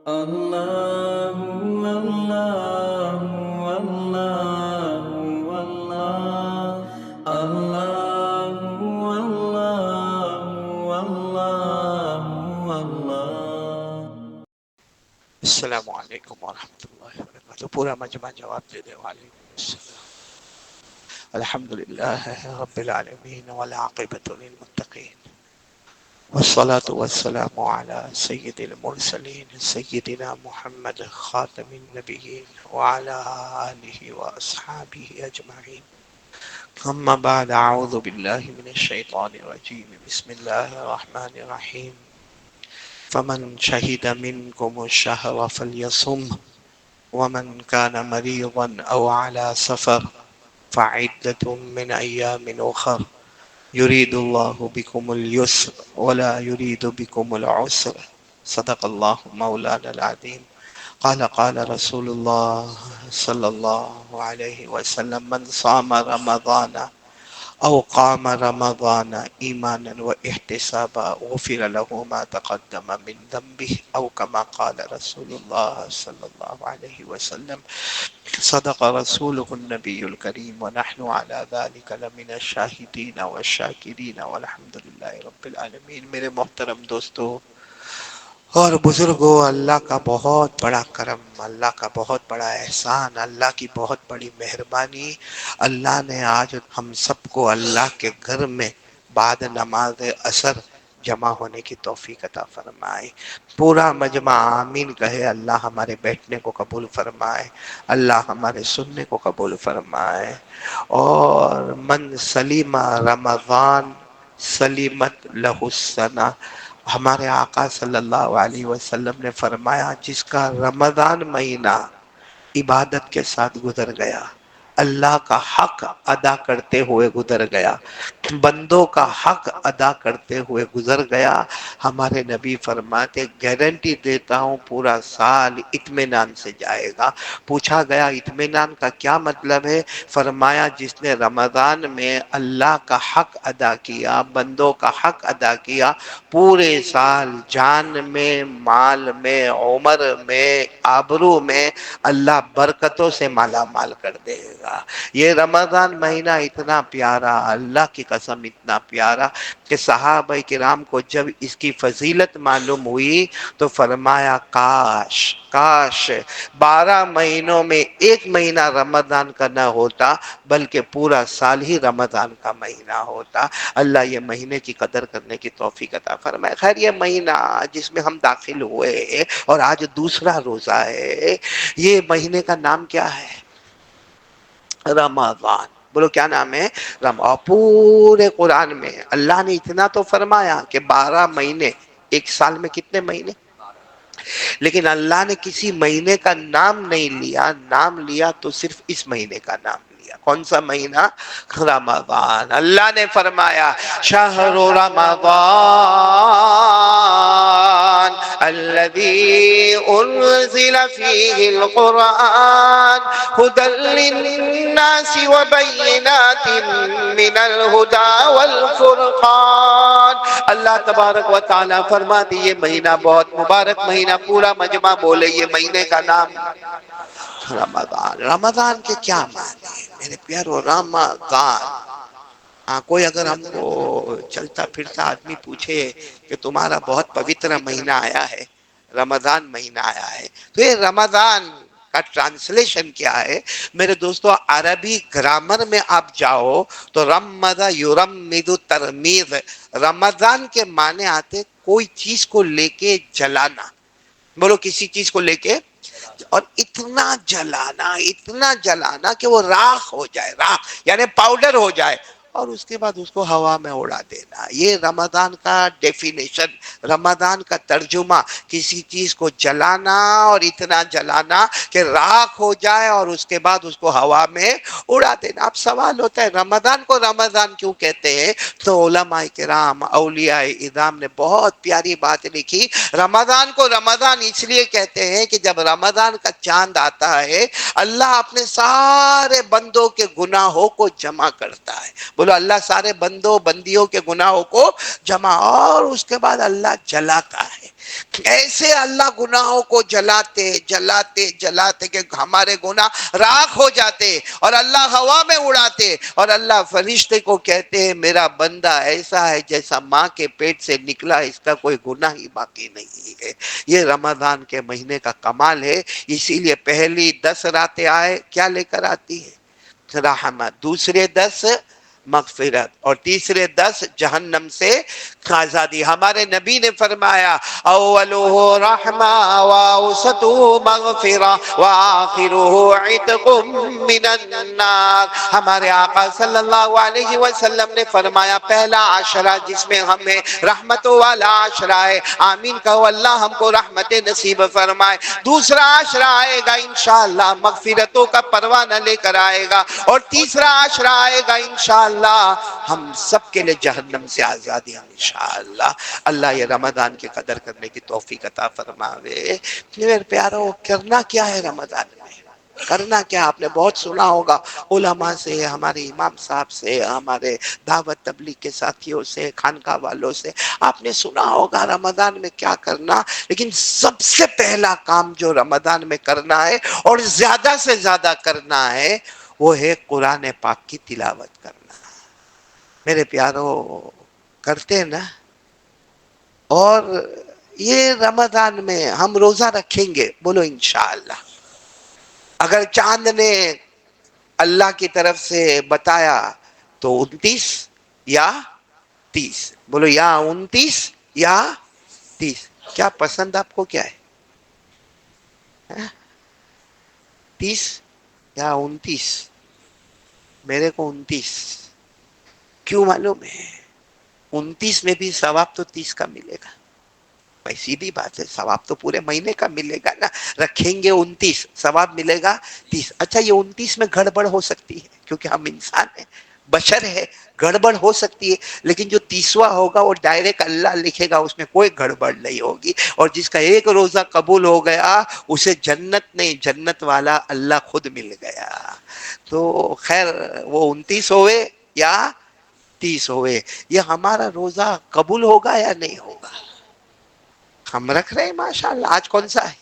اللہ اللہ اللہ اللہ اللہ اللہ اللہ۔ السلام علیکم ورحمۃ اللہ وبرکاتہ۔ پورا مجمع جواب دے دے۔ وعلیکم السلام۔ الحمد للہ رب العالمین والعاقبۃ للمتقین والصلاة والسلام على سید المرسلین سیدنا محمد خاتم النبیین وعلى آلہ واصحابہ اجمعین۔ اما بعد، اعوذ باللہ من الشیطان الرجیم، بسم اللہ الرحمن الرحیم۔ فمن شہد منکم الشہر فلیصم، ومن كان مريضا أو على سفر فعدة من أيام أخر يريد الله بكم اليسر ولا يريد بكم العسر، صدق الله مولانا العظيم۔ قال رسول الله صلى الله عليه وسلم: من صام رمضان أو قام رمضان إيمانا واحتسابا غفر له ما تقدم من ذنبه، أو كما قال رسول الله صلى الله عليه وسلم۔ صدق رسوله النبي الكريم، ونحن على ذلك لمن الشاهدين والشاكرين والحمد لله رب العالمين۔ میرے محترم دوستو اور بزرگوں، اللہ کا بہت بڑا کرم، اللہ کا بہت بڑا احسان، اللہ کی بہت بڑی مہربانی، اللہ نے آج ہم سب کو اللہ کے گھر میں بعد نماز عصر جمع ہونے کی توفیق عطا فرمائے۔ پورا مجمع آمین کہے۔ اللہ ہمارے بیٹھنے کو قبول فرمائے، اللہ ہمارے سننے کو قبول فرمائے۔ اور من سلیم رمضان سلیمت لہ السنہ، ہمارے آقا صلی اللہ علیہ وسلم نے فرمایا جس کا رمضان مہینہ عبادت کے ساتھ گزر گیا، اللہ کا حق ادا کرتے ہوئے گزر گیا، بندوں کا حق ادا کرتے ہوئے گزر گیا، ہمارے نبی فرماتے گارنٹی دیتا ہوں پورا سال اطمینان سے جائے گا۔ پوچھا گیا اطمینان کا کیا مطلب ہے؟ فرمایا جس نے رمضان میں اللہ کا حق ادا کیا، بندوں کا حق ادا کیا، پورے سال جان میں، مال میں، عمر میں، آبرو میں اللہ برکتوں سے مالا مال کر دے گا۔ یہ رمضان مہینہ اتنا پیارا، اللہ کی قسم اتنا پیارا کہ صحابہ کرام کو جب اس کی فضیلت معلوم ہوئی تو فرمایا کاش کاش 12 مہینوں میں ایک مہینہ رمضان کا نہ ہوتا بلکہ پورا سال ہی رمضان کا مہینہ ہوتا۔ اللہ یہ مہینے کی قدر کرنے کی توفیق عطا فرمائے۔ خیر، یہ مہینہ جس میں ہم داخل ہوئے اور آج دوسرا روزہ ہے، یہ مہینے کا نام کیا ہے؟ رمضان۔ بولو کیا نام ہے؟ اور پورے قرآن میں اللہ نے اتنا تو فرمایا کہ 12 مہینے، ایک سال میں کتنے مہینے؟ لیکن اللہ نے کسی مہینے کا نام نہیں لیا، نام لیا تو صرف اس مہینے کا نام لیا۔ کون سا مہینہ؟ رمضان۔ اللہ نے فرمایا شہر رمضان الذی انزل فیہ القرآن ھدی للناس وبینات من الہدی والفرقان۔ اللہ تبارک و تعالی فرماتے یہ مہینہ بہت مبارک مہینہ، پورا مجمع بولے یہ مہینے کا نام رمضان۔ رمضان کے کیا معنی ہے میرے پیارو؟ رمضان، کوئی اگر ہم کو چلتا پھرتا آدمی پوچھے کہ تمہارا بہت پوتر مہینہ آیا ہے، رمضان مہینہ آیا ہے، تو یہ رمضان کا ٹرانسلیشن کیا ہے؟ میرے دوستو، عربی گرامر میں آپ جاؤ تو رمض یرمد ترمیز، رمضان کے معنی آتے کوئی چیز کو لے کے جلانا۔ بولو کسی چیز کو لے کے، اور اتنا جلانا کہ وہ راکھ ہو جائے، راکھ یعنی پاؤڈر ہو جائے، اور اس کے بعد اس کو ہوا میں اڑا دینا۔ یہ رمضان کا ڈیفینیشن، رمضان کا ترجمہ، کسی چیز کو جلانا اور اتنا جلانا کہ راکھ ہو جائے اور اس کے بعد اس کو ہوا میں اڑا دینا۔ اب سوال ہوتا ہے رمضان کو رمضان کیوں کہتے ہیں؟ تو علماء کرام، اولیاء اعظام نے بہت پیاری بات لکھی۔ رمضان کو رمضان اس لیے کہتے ہیں کہ جب رمضان کا چاند آتا ہے اللہ اپنے سارے بندوں کے گناہوں کو جمع کرتا ہے۔ بولو اللہ سارے بندوں بندیوں کے گناہوں کو جمع، اور اس کے بعد اللہ جلاتا ہے. ایسے اللہ گناہوں کو جلاتے جلاتے جلاتے کہ ہمارے گناہ راکھ ہو جاتے، اور اللہ ہوا میں اڑاتے، اور اللہ فرشتے کو کہتے ہیں میرا بندہ ایسا ہے جیسا ماں کے پیٹ سے نکلا، اس کا کوئی گناہ ہی باقی نہیں ہے. یہ رمضان کے مہینے کا کمال ہے. اسی لیے پہلی 10 راتیں آئے کیا لے کر آتی ہے؟ رحمت. دوسرے 10 مغفرت، اور تیسرے 10 جہنم سے آزادی. ہمارے نبی نے فرمایا اولہ رحمہ واوسطہ مغفرہ وآخرہ عتق من النار. ہمارے آقا صلی اللہ علیہ وسلم نے فرمایا پہلا عشرہ جس میں ہمیں رحمتوں والا عشرہ ہے، آمین کہو اللہ ہم کو رحمت نصیب فرمائے. دوسرا عشرہ آئے گا انشاءاللہ مغفرتوں کا پروانہ لے کر آئے گا، اور تیسرا عشرہ آئے گا انشاءاللہ ہم سب کے لئے جہنم سے آزادی انشاءاللہ. اللہ یہ رمضان کی قدر کرنے کی توفیق عطا فرماوے. میرے پیارو کرنا کیا ہے رمضان میں؟ کرنا کیا؟ آپ نے بہت سنا ہوگا علماء سے، ہمارے امام صاحب سے، ہمارے دعوت تبلیغ کے ساتھیوں سے، خانقاہ والوں سے آپ نے سنا ہوگا رمضان میں کیا کرنا. لیکن سب سے پہلا کام جو رمضان میں کرنا ہے اور زیادہ سے زیادہ کرنا ہے وہ ہے قرآن پاک کی تلاوت کرنا. میرے پیارو کرتے ہیں نا؟ اور یہ رمضان میں ہم روزہ رکھیں گے، بولو انشاءاللہ. اگر چاند نے اللہ کی طرف سے بتایا تو 29 یا 30، بولو یا 29 یا 30. کیا پسند آپ کو کیا ہے؟ 30 یا 29؟ میرے کو 29. کیوں معلوم ہے؟ 29 میں بھی ثواب تو 30 کا ملے گا. بھائی سیدھی بات ہے، ثواب تو پورے مہینے کا ملے گا نا. رکھیں گے 29، ثواب ملے گا 30. اچھا یہ 29 میں گڑبڑ ہو سکتی ہے کیونکہ ہم انسان ہیں، بشر ہے، گڑبڑ ہو سکتی ہے. لیکن جو 30واں ہوگا وہ ڈائریکٹ اللہ لکھے گا، اس میں کوئی گڑبڑ نہیں ہوگی. اور جس کا ایک روزہ قبول ہو گیا اسے جنت نہیں، جنت والا اللہ خود مل گیا. تو خیر وہ 29 ہوئے یا 30 ہوئے، یہ ہمارا روزہ قبول ہوگا یا نہیں ہوگا؟ ہم رکھ رہے ہیں ماشاءاللہ. آج کون سا ہے؟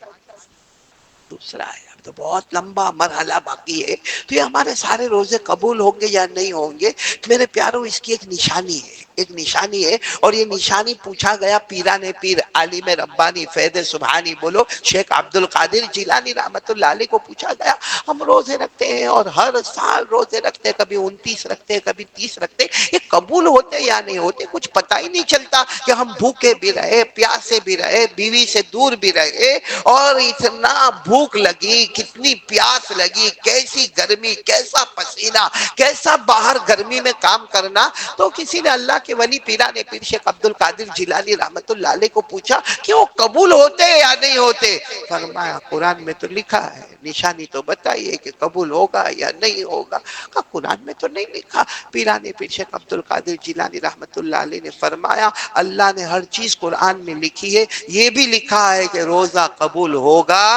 دوسرا ہے. اب تو بہت لمبا مرحلہ باقی ہے. تو یہ ہمارے سارے روزے قبول ہوں گے یا نہیں ہوں گے؟ میرے پیاروں اس کی ایک نشانی ہے، ایک نشانی ہے. اور یہ نشانی پوچھا گیا پیران پیر عالم ربانی فیض سبحانی بولو شیخ عبد القادر جیلانی رحمت اللہ علیہ کو پوچھا گیا. ہم روزے رکھتے ہیں اور ہر سال روزے رکھتے ہیں، کبھی 29 رکھتے ہیں کبھی 30 رکھتے ہیں، یہ قبول ہوتے یا نہیں ہوتے؟ کچھ پتہ ہی نہیں چلتا کہ ہم بھوکے بھی رہے، پیاسے بھی رہے، بیوی سے دور بھی رہے، اور اتنا بھوک لگی، کتنی پیاس لگی، کیسی گرمی، کیسا پسینہ، کیسا باہر گرمی میں کام کرنا. تو کسی نے اللہ کے ولی پیران پیر شیخ عبد القادر جیلانی رحمت اللہ علیہ کو پوچھا کہ وہ قبول ہوتے یا نہیں ہوتے؟ فرمایا قرآن میں تو لکھا ہے، نشانی تو بتائیے کہ قبول ہوگا یا نہیں ہوگا. کہا قرآن میں تو نہیں لکھا. پیران پیر شیخ عبد القادر جیلانی رحمت اللہ علیہ نے فرمایا اللہ نے ہر چیز قرآن میں لکھی ہے، یہ بھی لکھا ہے کہ روزہ قبول ہوگا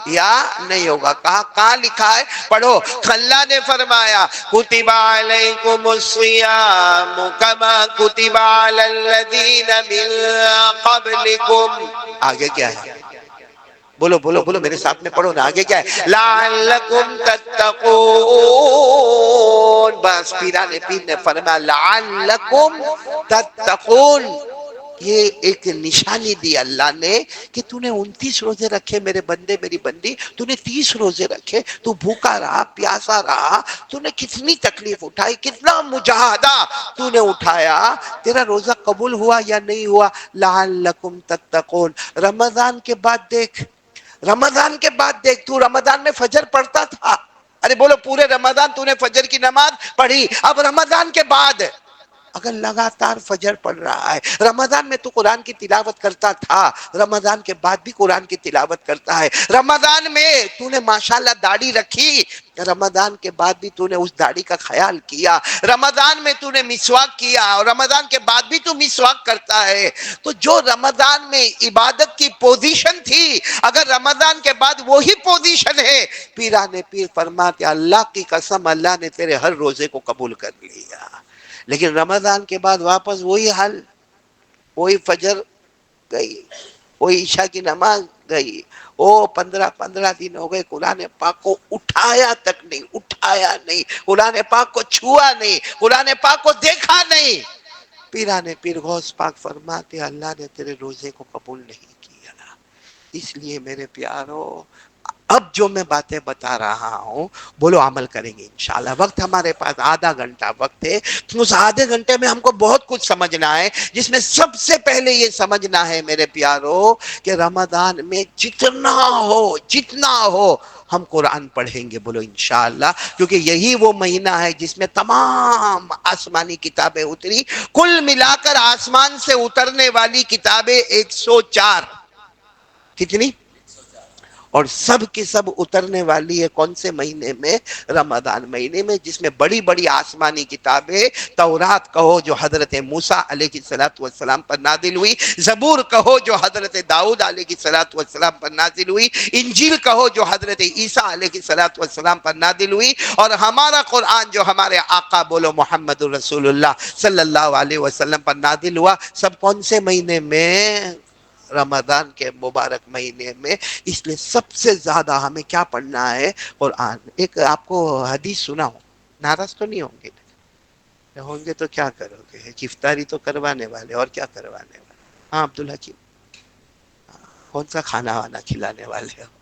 یا نہیں ہوگا. کہاں لکھا ہے؟ پڑھو. اللہ نے فرمایا کتب علیکم الصیام کما کتب علی الذین من قبلکم. آگے کیا ہے؟ بولو بولو بولو میرے ساتھ میں پڑھو نا. آگے کیا ہے؟ لعلکم تتقون. بس پیران پیر نے فرمایا لعلکم تتقون. یہ ایک نشانی دی اللہ نے کہ تو نے 29 روزے رکھے میرے بندے میری بندی، تو نے 30 روزے رکھے، تو بھوکا رہا پیاسا رہا، تو نے کتنی تکلیف اٹھائی، کتنا مجاہدہ تو نے اٹھایا، تیرا روزہ قبول ہوا یا نہیں ہوا؟ لعلکم تتقون. رمضان کے بعد دیکھ، رمضان کے بعد دیکھ، تو رمضان میں فجر پڑھتا تھا، ارے بولو پورے رمضان تو نے فجر کی نماز پڑھی. اب رمضان کے بعد اگر لگاتار فجر پڑھ رہا ہے، رمضان میں تو قرآن کی تلاوت کرتا تھا، رمضان کے بعد بھی قرآن کی تلاوت کرتا ہے، رمضان میں تو نے ماشاءاللہ داڑھی رکھی، رمضان کے بعد بھی تو نے اس داڑھی کا خیال کیا، رمضان میں تو نے مسواک کیا اور رمضان کے بعد بھی تو مسواک کرتا ہے، تو جو رمضان میں عبادت کی پوزیشن تھی اگر رمضان کے بعد وہی پوزیشن ہے، پیران پیر فرماتے اللہ کی قسم اللہ نے تیرے ہر روزے کو قبول کر لیا. لیکن رمضان کے بعد واپس وہی حال، وہی فجر گئی، وہی عشاء کی نماز گئی، وہ 15 دن ہو گئے قرآن پاک کو اٹھایا تک نہیں، اٹھایا نہیں، قرآن پاک کو چھوا نہیں، قرآن پاک کو دیکھا نہیں۔ پیران پیر غوث پاک فرماتے اللہ نے تیرے روزے کو قبول نہیں کیا۔ اس لیے میرے پیارو، اب جو میں باتیں بتا رہا ہوں بولو عمل کریں گے انشاءاللہ۔ وقت ہمارے پاس آدھا گھنٹہ وقت ہے، اس آدھے گھنٹے میں ہم کو بہت کچھ سمجھنا ہے، جس میں سب سے پہلے یہ سمجھنا ہے میرے پیارو کہ رمضان میں جتنا ہو ہم قرآن پڑھیں گے، بولو انشاءاللہ، کیونکہ یہی وہ مہینہ ہے جس میں تمام آسمانی کتابیں اتری، کل ملا کر آسمان سے اترنے والی کتابیں 104۔ کتنی؟ اور سب کی سب اترنے والی ہے کون سے مہینے میں؟ رمضان مہینے میں، جس میں بڑی بڑی آسمانی کتابیں، تورات کہو جو حضرت موسیٰ علیہ السلام پر نازل ہوئی، زبور کہو جو حضرت داؤد علیہ السلام پر نازل ہوئی، انجیل کہو جو حضرت عیسیٰ علیہ السلام پر نازل ہوئی، اور ہمارا قرآن جو ہمارے آقا بولو محمد رسول اللہ صلی اللہ علیہ وسلم پر نازل ہوا، سب کون سے مہینے میں؟ رمضان کے مبارک مہینے میں۔ اس لیے سب سے زیادہ ہمیں کیا پڑھنا ہے؟ قرآن۔ ایک آپ کو حدیث سناؤں، ناراض تو نہیں ہوں گے؟ ہوں گے تو کیا کرو گے؟ افطاری تو کروانے والے، اور کیا کروانے والے؟ ہاں عبدالحکیم، کون سا کھانا وانا کھلانے والے ہو؟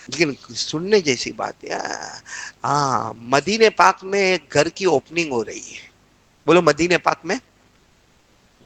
لیکن سننے جیسی بات ہے۔ ہاں، مدینہ پاک میں ایک گھر کی اوپننگ ہو رہی ہے، بولو مدینہ پاک میں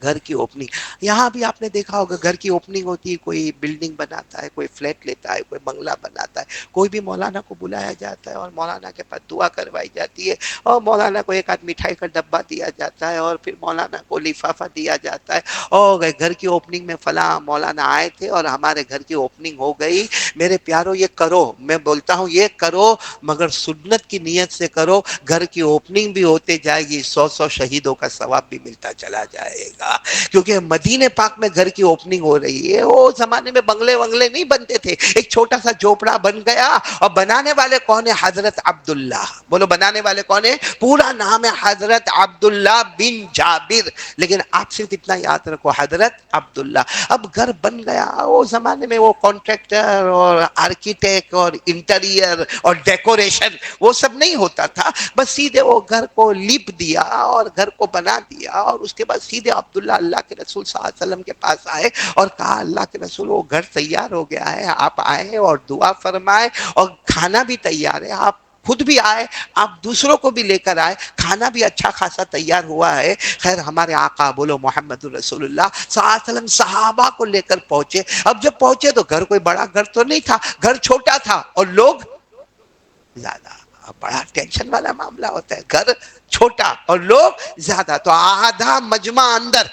گھر کی اوپننگ۔ یہاں بھی آپ نے دیکھا ہوگا گھر کی اوپننگ ہوتی ہے، کوئی بلڈنگ بناتا ہے، کوئی فلیٹ لیتا ہے، کوئی بنگلہ بناتا ہے، کوئی بھی مولانا کو بلایا جاتا ہے اور مولانا کے پاس دعا کروائی جاتی ہے، اور مولانا کو ایک آدھ مٹھائی کا ڈبہ دیا جاتا ہے، اور پھر مولانا کو لفافہ دیا جاتا ہے، اور گھر کی اوپننگ میں فلاں مولانا آئے تھے اور ہمارے گھر کی اوپننگ ہو گئی۔ میرے پیارو یہ کرو، میں بولتا ہوں یہ کرو، مگر سنت کی نیت سے کرو، گھر کی اوپننگ بھی ہوتے جائے گی، 100 شہیدوں کا ثواب بھی ملتا چلا جائے گا۔ کیونکہ مدینہ پاک میں گھر کی اوپننگ ہو رہی ہے۔ وہ زمانے میں بنگلے ونگلے نہیں بنتے تھے، ایک چھوٹا سا جھوپڑا بن گیا، اور بنانے والے کون ہیں؟ حضرت عبداللہ، بولو بنانے والے کون ہیں؟ پورا نام ہے حضرت عبداللہ بن جابر، لیکن آپ صرف اتنا یاد رکھو حضرت عبداللہ۔ اب گھر بن گیا، وہ زمانے میں وہ کانٹریکٹر اور آرکیٹیکٹ اور انٹیریئر اور ڈیکوریشن وہ سب نہیں ہوتا تھا، بس سیدھے وہ گھر کو لیپ دیا اور گھر کو بنا دیا، اور اس کے بعد سیدھے عبداللہ اللہ کے رسول صلی اللہ علیہ وسلم کے پاس آئے اور کہا اللہ کے رسول وہ گھر تیار ہو گیا ہے، آپ آئے اور دعا فرمائے، اور کھانا بھی تیار ہے، آپ خود بھی آئے، آپ دوسروں کو بھی لے کر آئے، کھانا بھی اچھا خاصا تیار ہوا ہے۔ خیر ہمارے آقا بولو محمد رسول اللہ صلی اللہ علیہ وسلم صحابہ کو لے کر پہنچے۔ اب جب پہنچے تو گھر کوئی بڑا گھر تو نہیں تھا، گھر چھوٹا تھا اور لوگ زیادہ، بڑا ٹینشن والا معاملہ ہوتا ہے، گھر چھوٹا اور لوگ زیادہ، تو آدھا مجمع اندر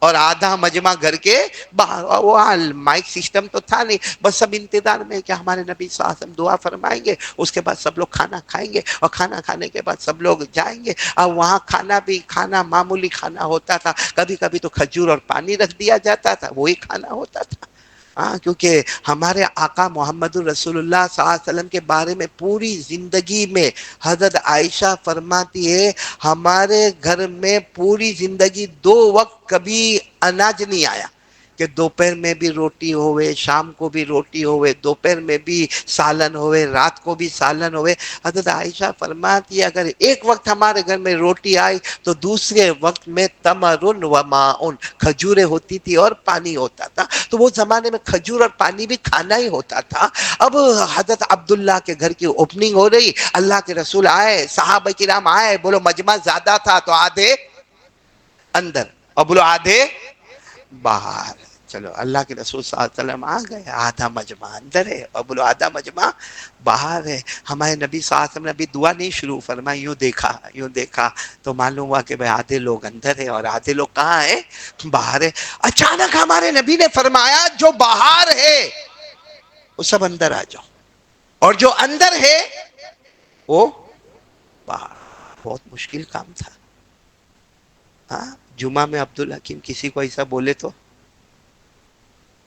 اور آدھا مجمع گھر کے باہر، وہ مائک سسٹم تو تھا نہیں، بس سب انتظار میں کہ ہمارے نبی صلی اللہ علیہ وسلم دعا فرمائیں گے، اس کے بعد سب لوگ کھانا کھائیں گے، اور کھانا کھانے کے بعد سب لوگ جائیں گے۔ اب وہاں کھانا بھی کھانا معمولی کھانا ہوتا تھا، کبھی کبھی تو کھجور اور پانی رکھ دیا جاتا تھا، وہی کھانا ہوتا تھا۔ ہاں، کیونکہ ہمارے آقا محمد رسول اللہ صلی اللہ علیہ وسلم کے بارے میں پوری زندگی میں حضرت عائشہ فرماتی ہے ہمارے گھر میں پوری زندگی 2 وقت کبھی اناج نہیں آیا، کہ دوپہر میں بھی روٹی ہوئے، شام کو بھی روٹی ہوئے، دوپہر میں بھی سالن ہوئے، رات کو بھی سالن ہوئے۔ حضرت عائشہ فرماتی ہے اگر ایک وقت ہمارے گھر میں روٹی آئی تو دوسرے وقت میں تمرن و ماؤن، کھجوریں ہوتی تھی اور پانی ہوتا تھا، تو وہ زمانے میں کھجور اور پانی بھی کھانا ہی ہوتا تھا۔ اب حضرت عبداللہ کے گھر کی اوپننگ ہو رہی، اللہ کے رسول آئے، صحابہ کرام آئے، بولو مجمع زیادہ تھا تو آدھے اندر اور بولو آدھے باہر۔ چلو اللہ کے رسول صلی اللہ علیہ وسلم آ گئے، آدھا مجمع اندر ہے اور بولو آدھا مجمع باہر ہے۔ ہمارے نبی صلی اللہ علیہ وسلم نے ابھی دعا نہیں شروع فرمائی، یوں دیکھا تو معلوم ہوا کہ بھئی آدھے لوگ اندر ہیں اور آدھے لوگ کہاں ہیں؟ باہر ہے۔ اچانک ہمارے نبی نے فرمایا جو باہر ہے وہ سب اندر آ جاؤ، اور جو اندر ہے وہ باہر۔ بہت مشکل کام تھا۔ ہاں، جمعہ میں عبدالحکیم کسی کو ایسا بولے تو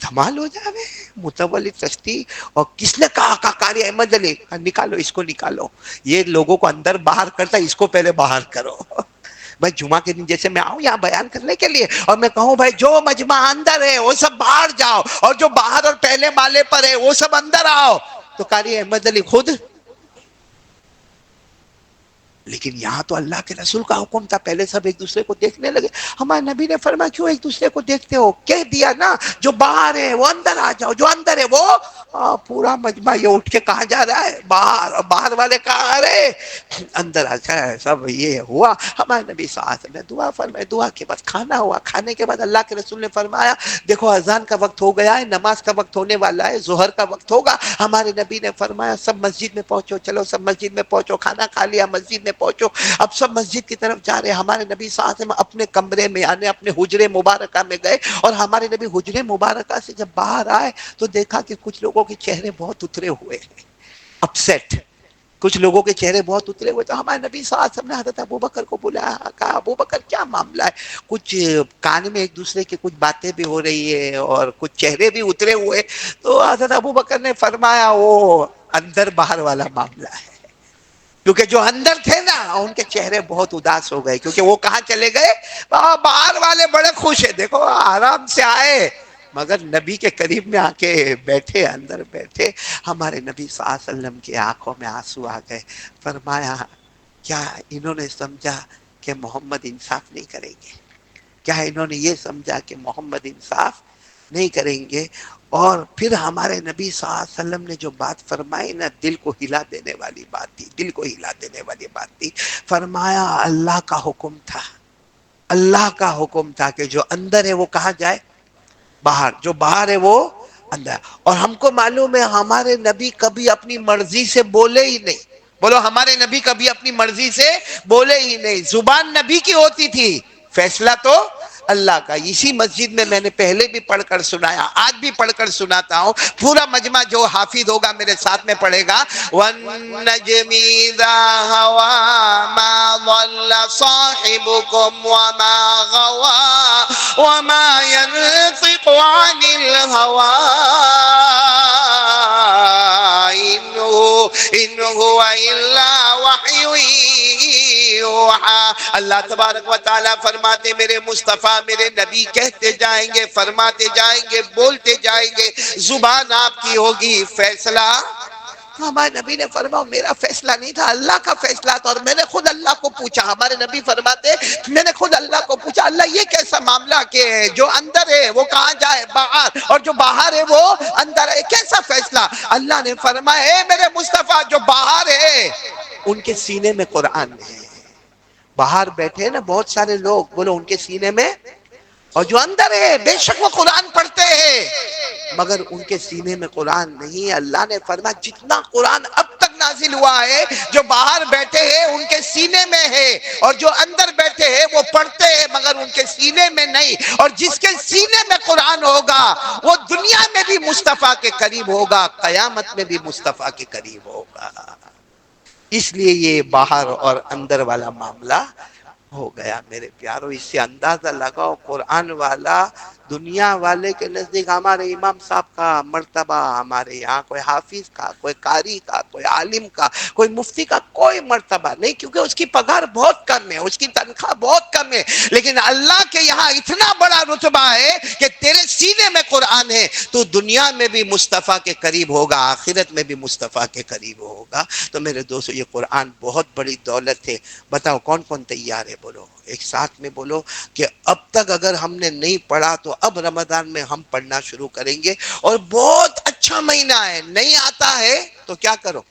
دھمال ہو جاوے، متولی چشتی، اور کس نے کہا کہ قاری احمد علی نکالو اس کو، نکالو، یہ لوگوں کو اندر باہر کرتا ہے، اس کو پہلے باہر کرو۔ بھائی جمعہ کے دن جیسے میں آؤں یہاں بیان کرنے کے لیے اور میں کہوں بھائی جو مجمع اندر ہے وہ سب باہر جاؤ، اور جو باہر اور پہلے مالے پر ہے وہ سب اندر آؤ، تو قاری احمد علی خود. لیکن یہاں تو اللہ کے رسول کا حکم تھا، پہلے سب ایک دوسرے کو دیکھنے لگے. ہمارے نبی نے فرمایا کیوں ایک دوسرے کو دیکھتے ہو؟ کہہ دیا نا جو باہر ہے وہ اندر آ جاؤ، جو اندر ہے وہ پورا مجمع یہ اٹھ کے کہاں جا رہا ہے؟ باہر. اور باہر والے کہاں آ رہے؟ اندر. اچھا سب یہ ہوا. ہمارے نبی صلی اللہ علیہ وسلم نے دعا فرمائی، دعا کے بعد کھانا ہوا، کھانے کے بعد اللہ کے رسول نے فرمایا دیکھو اذان کا وقت ہو گیا ہے، نماز کا وقت ہونے والا ہے، ظہر کا وقت ہوگا. ہمارے نبی نے فرمایا سب مسجد میں پہنچو، چلو سب مسجد میں پہنچو، کھانا کھا لیا مسجد میں پہنچو. اب سب مسجد کی طرف جا رہے. ہمارے نبی صلی اللہ علیہ وسلم اپنے کمرے میں یعنی اپنے حجرے مبارکہ میں گئے، اور ہمارے نبی حجرے مبارکہ سے جب باہر آئے تو دیکھا کہ کچھ لوگوں کے چہرے بہت اترے ہوئے ہیں، اپسیٹ. کچھ لوگوں کے چہرے بہت اترے ہوئے. تو ہمارے نبی صلی اللہ علیہ وسلم نے حضرت ابوبکر کو بلایا، کہا ابوبکر کیا معاملہ ہے؟ کچھ کان میں ایک دوسرے کی کچھ باتیں بھی ہو رہی ہے اور کچھ چہرے بھی اترے ہوئے. تو حضرت ابوبکر نے فرمایا وہ اندر باہر والا معاملہ ہے. کیونکہ جو اندر تھے نا ان کے چہرے بہت اداس ہو گئے، کیونکہ وہ کہاں چلے گئے؟ باہر والے بڑے خوش ہیں، دیکھو آرام سے آئے مگر نبی کے قریب میں آ کے بیٹھے، اندر بیٹھے. ہمارے نبی صلی اللہ علیہ وسلم کی آنکھوں میں آنسو آ گئے. فرمایا کیا انہوں نے سمجھا کہ محمد انصاف نہیں کریں گے؟ کیا انہوں نے یہ سمجھا کہ محمد انصاف نہیں کریں گے؟ اور پھر ہمارے نبی صلی اللہ علیہ وسلم نے جو بات فرمائی نا دل کو ہلا دینے والی بات تھی، دل کو ہلا دینے والی بات تھی. فرمایا اللہ کا حکم تھا، اللہ کا حکم تھا کہ جو اندر ہے وہ کہاں جائے؟ باہر. جو باہر ہے وہ اندر. اور ہم کو معلوم ہے ہمارے نبی کبھی اپنی مرضی سے بولے ہی نہیں. بولو ہمارے نبی کبھی اپنی مرضی سے بولے ہی نہیں. زبان نبی کی ہوتی تھی، فیصلہ تو اللہ کا. اسی مسجد میں نے پہلے بھی پڑھ کر سنایا، آج بھی پڑھ کر سناتا ہوں. پورا مجمع جو حافظ ہوگا میرے ساتھ میں پڑھے گا. وَالنَّجْمِ إِذَا هَوَىٰ مَا ضَلَّ صَاحِبُكُمْ وَمَا غَوَىٰ وَمَا يَنطِقُ عَنِ الْهَوَىٰ إِنْ هُوَ إِلَّا وَحْيٌ یوحیٰ. اللہ تبارک و تعالیٰ فرماتے میرے مصطفیٰ میرے نبی کہتے جائیں گے، فرماتے جائیں گے، بولتے جائیں گے، زبان آپ کی ہوگی، فیصلہ. ہمارے نبی نے فرمایا میرا فیصلہ نہیں تھا، اللہ کا فیصلہ تھا. اور میں نے خود اللہ کو پوچھا. ہمارے نبی فرماتے میں نے خود اللہ کو پوچھا اللہ یہ کیسا معاملہ کہ جو اندر ہے وہ کہاں جائے؟ باہر. اور جو باہر ہے وہ اندر ہے، کیسا فیصلہ؟ اللہ نے فرمایا اے میرے مصطفیٰ جو باہر ہے ان کے سینے میں قرآن ہے. باہر بیٹھے نا بہت سارے لوگ، بولو ان کے سینے میں. اور جو اندر ہے بے شک وہ قرآن پڑھتے ہیں مگر ان کے سینے میں قرآن نہیں ہے. اللہ نے فرمایا جتنا قرآن اب تک نازل ہوا ہے جو باہر بیٹھے ہیں ان کے سینے میں ہے، اور جو اندر بیٹھے ہیں وہ پڑھتے ہیں مگر ان کے سینے میں نہیں. اور جس کے سینے میں قرآن ہوگا وہ دنیا میں بھی مصطفیٰ کے قریب ہوگا، قیامت میں بھی مصطفیٰ کے قریب ہوگا. اس لیے یہ باہر اور اندر والا معاملہ ہو گیا. میرے پیارو اس سے اندازہ لگاؤ قرآن والا دنیا والے کے نزدیک ہمارے امام صاحب کا مرتبہ، ہمارے یہاں کوئی حافظ کا، کوئی قاری کا، کوئی عالم کا، کوئی مفتی کا کوئی مرتبہ نہیں، کیونکہ اس کی پگار بہت کم ہے، اس کی تنخواہ بہت کم ہے. لیکن اللہ کے یہاں اتنا بڑا رتبہ ہے کہ تیرے سینے میں قرآن ہے تو دنیا میں بھی مصطفیٰ کے قریب ہوگا، آخرت میں بھی مصطفیٰ کے قریب ہوگا. تو میرے دوستو یہ قرآن بہت بڑی دولت ہے. بتاؤ کون کون تیار ہے؟ بولو ایک ساتھ میں بولو کہ اب تک اگر ہم نے نہیں پڑھا تو اب رمضان میں ہم پڑھنا شروع کریں گے. اور بہت اچھا مہینہ ہے، نہیں آتا ہے تو کیا کرو؟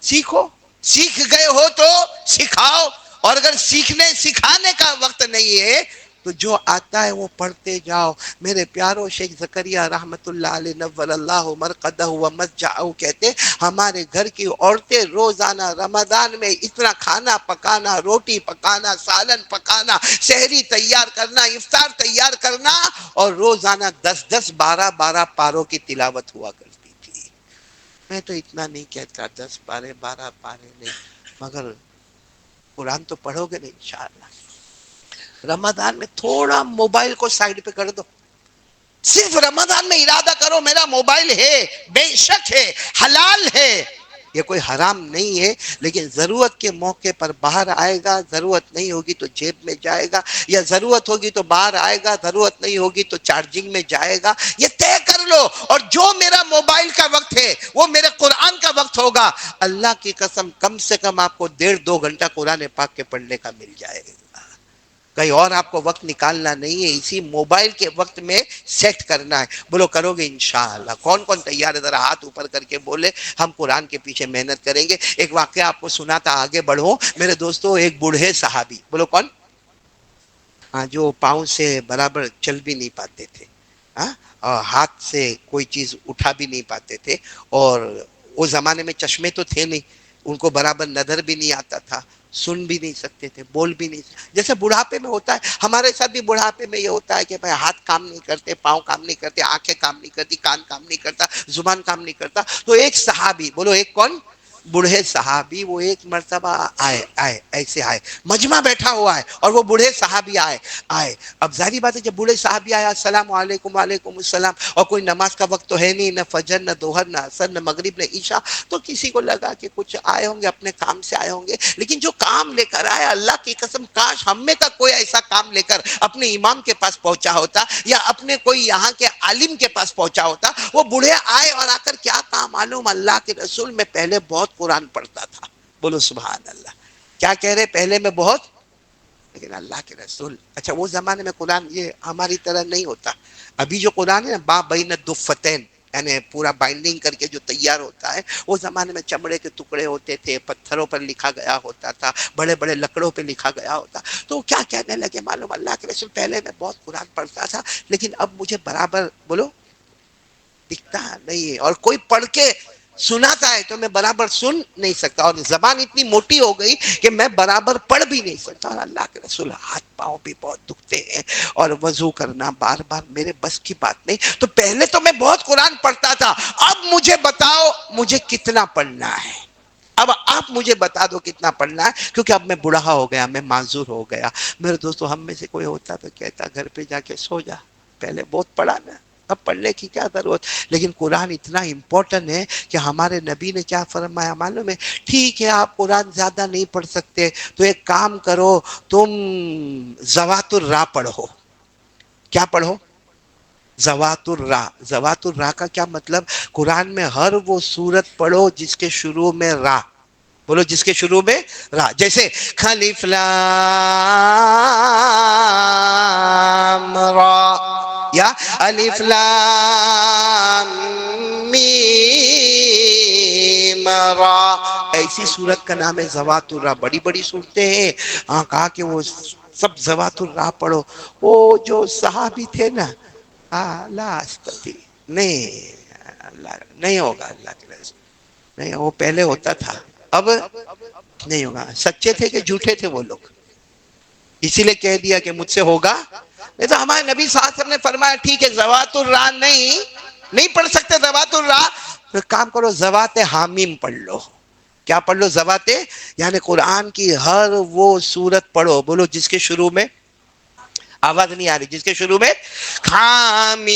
سیکھو. سیکھ گئے ہو تو سکھاؤ، اور اگر سکھانے کا وقت نہیں ہے تو جو آتا ہے وہ پڑھتے جاؤ. میرے پیارو شیخ زکریہ رحمت اللہ علیہ نور اللہ مرقدہ و مسجعہ کہتے ہمارے گھر کی عورتیں روزانہ رمضان میں اتنا کھانا پکانا، روٹی پکانا، سالن پکانا، سحری تیار کرنا، افطار تیار کرنا، اور روزانہ 10 12 پاروں کی تلاوت ہوا کرتی تھی. میں تو اتنا نہیں کہتا 10 12 پارے نہیں، مگر قرآن تو پڑھو گے نا انشاءاللہ. رمضان میں تھوڑا موبائل کو سائیڈ پہ کر دو، صرف رمضان میں ارادہ کرو میرا موبائل ہے، بے شک ہے، حلال ہے، یہ کوئی حرام نہیں ہے، لیکن ضرورت کے موقع پر باہر آئے گا، ضرورت نہیں ہوگی تو جیب میں جائے گا، یا ضرورت ہوگی تو باہر آئے گا، ضرورت نہیں ہوگی تو چارجنگ میں جائے گا، یہ طے کر لو۔ اور جو میرا موبائل کا وقت ہے وہ میرے قرآن کا وقت ہوگا، اللہ کی قسم کم سے کم آپ کو 1.5-2 گھنٹہ قرآن پاک کے پڑھنے کا مل جائے گا۔ کہیں اور آپ کو وقت نکالنا نہیں ہے، اسی موبائل کے وقت میں سیٹ کرنا ہے۔ بولو کرو گے انشاءاللہ؟ کون کون تیار ہے؟ ذرا ہاتھ اوپر کر کے بولے ہم قرآن کے پیچھے محنت کریں گے۔ ایک واقعہ آپ کو سناتا آگے بڑھو میرے دوستو۔ ایک بوڑھے صحابی، بولو کون؟ ہاں، جو پاؤں سے برابر چل بھی نہیں پاتے تھے، ہاں، اور ہاتھ سے کوئی چیز اٹھا بھی نہیں پاتے تھے، اور وہ زمانے میں چشمے تو تھے نہیں، ان کو برابر نظر بھی نہیں آتا تھا، سن بھی نہیں سکتے تھے، بول بھی نہیں سکتے۔ جیسے بڑھاپے میں ہوتا ہے، ہمارے ساتھ بھی بڑھاپے میں یہ ہوتا ہے کہ بھائی ہاتھ کام نہیں کرتے، پاؤں کام نہیں کرتے، آنکھیں کام نہیں کرتی، کان کام نہیں کرتا، زبان کام نہیں کرتا۔ تو ایک صحابی، بولو ایک کون؟ بوڑھے صحابی، وہ ایک مرتبہ ایسے آئے، مجمع بیٹھا ہوا ہے اور وہ بوڑھے صحابی آئے۔ اب ظاہری بات ہے جب بوڑھے صحابی آیا، السلام علیکم، وعلیکم السلام، اور کوئی نماز کا وقت تو ہے نہیں، نہ فجر، نہ ظہر، نہ عصر، نہ مغرب، نہ عشاء، تو کسی کو لگا کہ کچھ آئے ہوں گے، اپنے کام سے آئے ہوں گے، لیکن جو کام لے کر آیا، اللہ کی قسم کاش ہم میں کا کوئی ایسا کام لے کر اپنے امام کے پاس پہنچا ہوتا، یا اپنے کوئی یہاں کے عالم کے پاس پہنچا ہوتا۔ وہ بوڑھے آئے اور آ کر کیا کہا معلوم؟ اللہ کے رسول میں پہلے بہت قرآن پڑھتا تھا۔ بولو سبحان اللہ۔ کیا کہہ رہے؟ پہلے میں بہت، لیکن اللہ کے رسول، اچھا وہ زمانے میں قرآن یہ ہماری طرح نہیں ہوتا۔ ابھی جو قرآن ہے نا، با بین الدفتین، یعنی پورا بائنڈنگ کر کے جو تیار ہوتا ہے، وہ زمانے میں چمڑے کے ٹکڑے ہوتے تھے، پتھروں پر لکھا گیا ہوتا تھا، بڑے بڑے لکڑوں پہ لکھا گیا ہوتا۔ تو کیا کہنے لگے معلوم؟ اللہ کے رسول پہلے میں بہت قرآن پڑھتا تھا، لیکن اب مجھے برابر، بولو، دکھتا نہیں ہے، اور کوئی پڑھ کے سناتا ہے تو میں برابر سن نہیں سکتا، اور زبان اتنی موٹی ہو گئی کہ میں برابر پڑھ بھی نہیں سکتا۔ اور اللہ کے رسول ہاتھ پاؤں بھی بہت دکھتے ہیں، اور وضو کرنا بار بار میرے بس کی بات نہیں۔ تو پہلے تو میں بہت قرآن پڑھتا تھا، اب مجھے بتاؤ مجھے کتنا پڑھنا ہے؟ اب آپ مجھے بتا دو کتنا پڑھنا ہے، کیونکہ اب میں بوڑھا ہو گیا، میں معذور ہو گیا۔ میرے دوستو، ہم میں سے کوئی ہوتا تو کہتا گھر پہ جا کے سو جا، پہلے بہت پڑھا نا، اب پڑھنے کی کیا ضرورت؟ لیکن قرآن اتنا امپورٹنٹ ہے کہ ہمارے نبی نے کیا فرمایا معلوم ہے؟ ٹھیک ہے آپ قرآن زیادہ نہیں پڑھ سکتے تو ایک کام کرو، تم ذوات الراء پڑھو۔ کیا پڑھو؟ ذوات الراء۔ ذوات الراء کا کیا مطلب؟ قرآن میں ہر وہ سورت پڑھو جس کے شروع میں را، بولو جس کے شروع میں را، جیسے الف لام را، یا الف لام میم را، ایسی سورت کا نام ہے ذوات الراء۔ بڑی بڑی صورتیں ہیں، ہاں کہا کہ وہ سب ذوات الراء پڑھو۔ وہ جو صحابی تھے نا، لا استطیع، نہیں، اللہ نہیں ہوگا، اللہ کے رسول نہیں، وہ پہلے ہوتا تھا، اب نہیں ہوگا۔ سچے تھے کہ جھوٹے تھے وہ لوگ؟ اسی لیے کہہ دیا کہ مجھ سے ہوگا نہیں۔ تو ہمارے نبی صلی اللہ علیہ وسلم نے فرمایا ٹھیک ہے ذوات الراء نہیں پڑھ سکتے ذوات الراء، تو کام کرو ذوات حامیم پڑھ لو۔ کیا پڑھ لو؟ ذوات، یعنی قرآن کی ہر وہ سورت پڑھو، بولو جس کے شروع میں، آواز نہیں آ رہی، جس کے شروع میں حامیم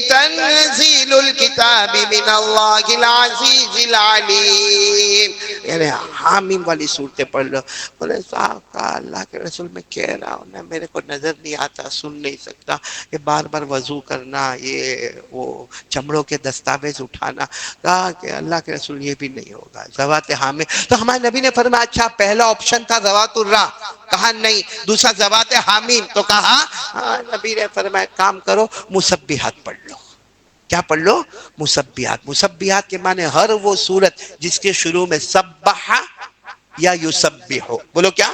تنزیل الکتاب من اللہ العزیز العلیم، یعنی حامیم والی صورتیں پڑھ لو۔ بولے صاحب کہا اللہ کے رسول میں کہہ رہا ہوں نا، میرے کو نظر نہیں آتا، سن نہیں سکتا، یہ بار بار وضو کرنا، یہ وہ چمڑوں کے دستاویز اٹھانا، کہا کہ اللہ کے رسول یہ بھی نہیں ہوگا ذوات حامیم۔ تو ہمارے نبی نے فرمایا اچھا پہلا آپشن تھا ذوات الراء، کہا نہیں، دوسرا ذوات حامیم، تو کہا نبی نے فرمایا کام کرو مسبحات پڑھ لو۔ کیا پڑھ لو؟ مسبحات۔ مسبحات کے معنی ہر وہ سورت جس کے شروع میں سبح یا یسبح، بولو کیا؟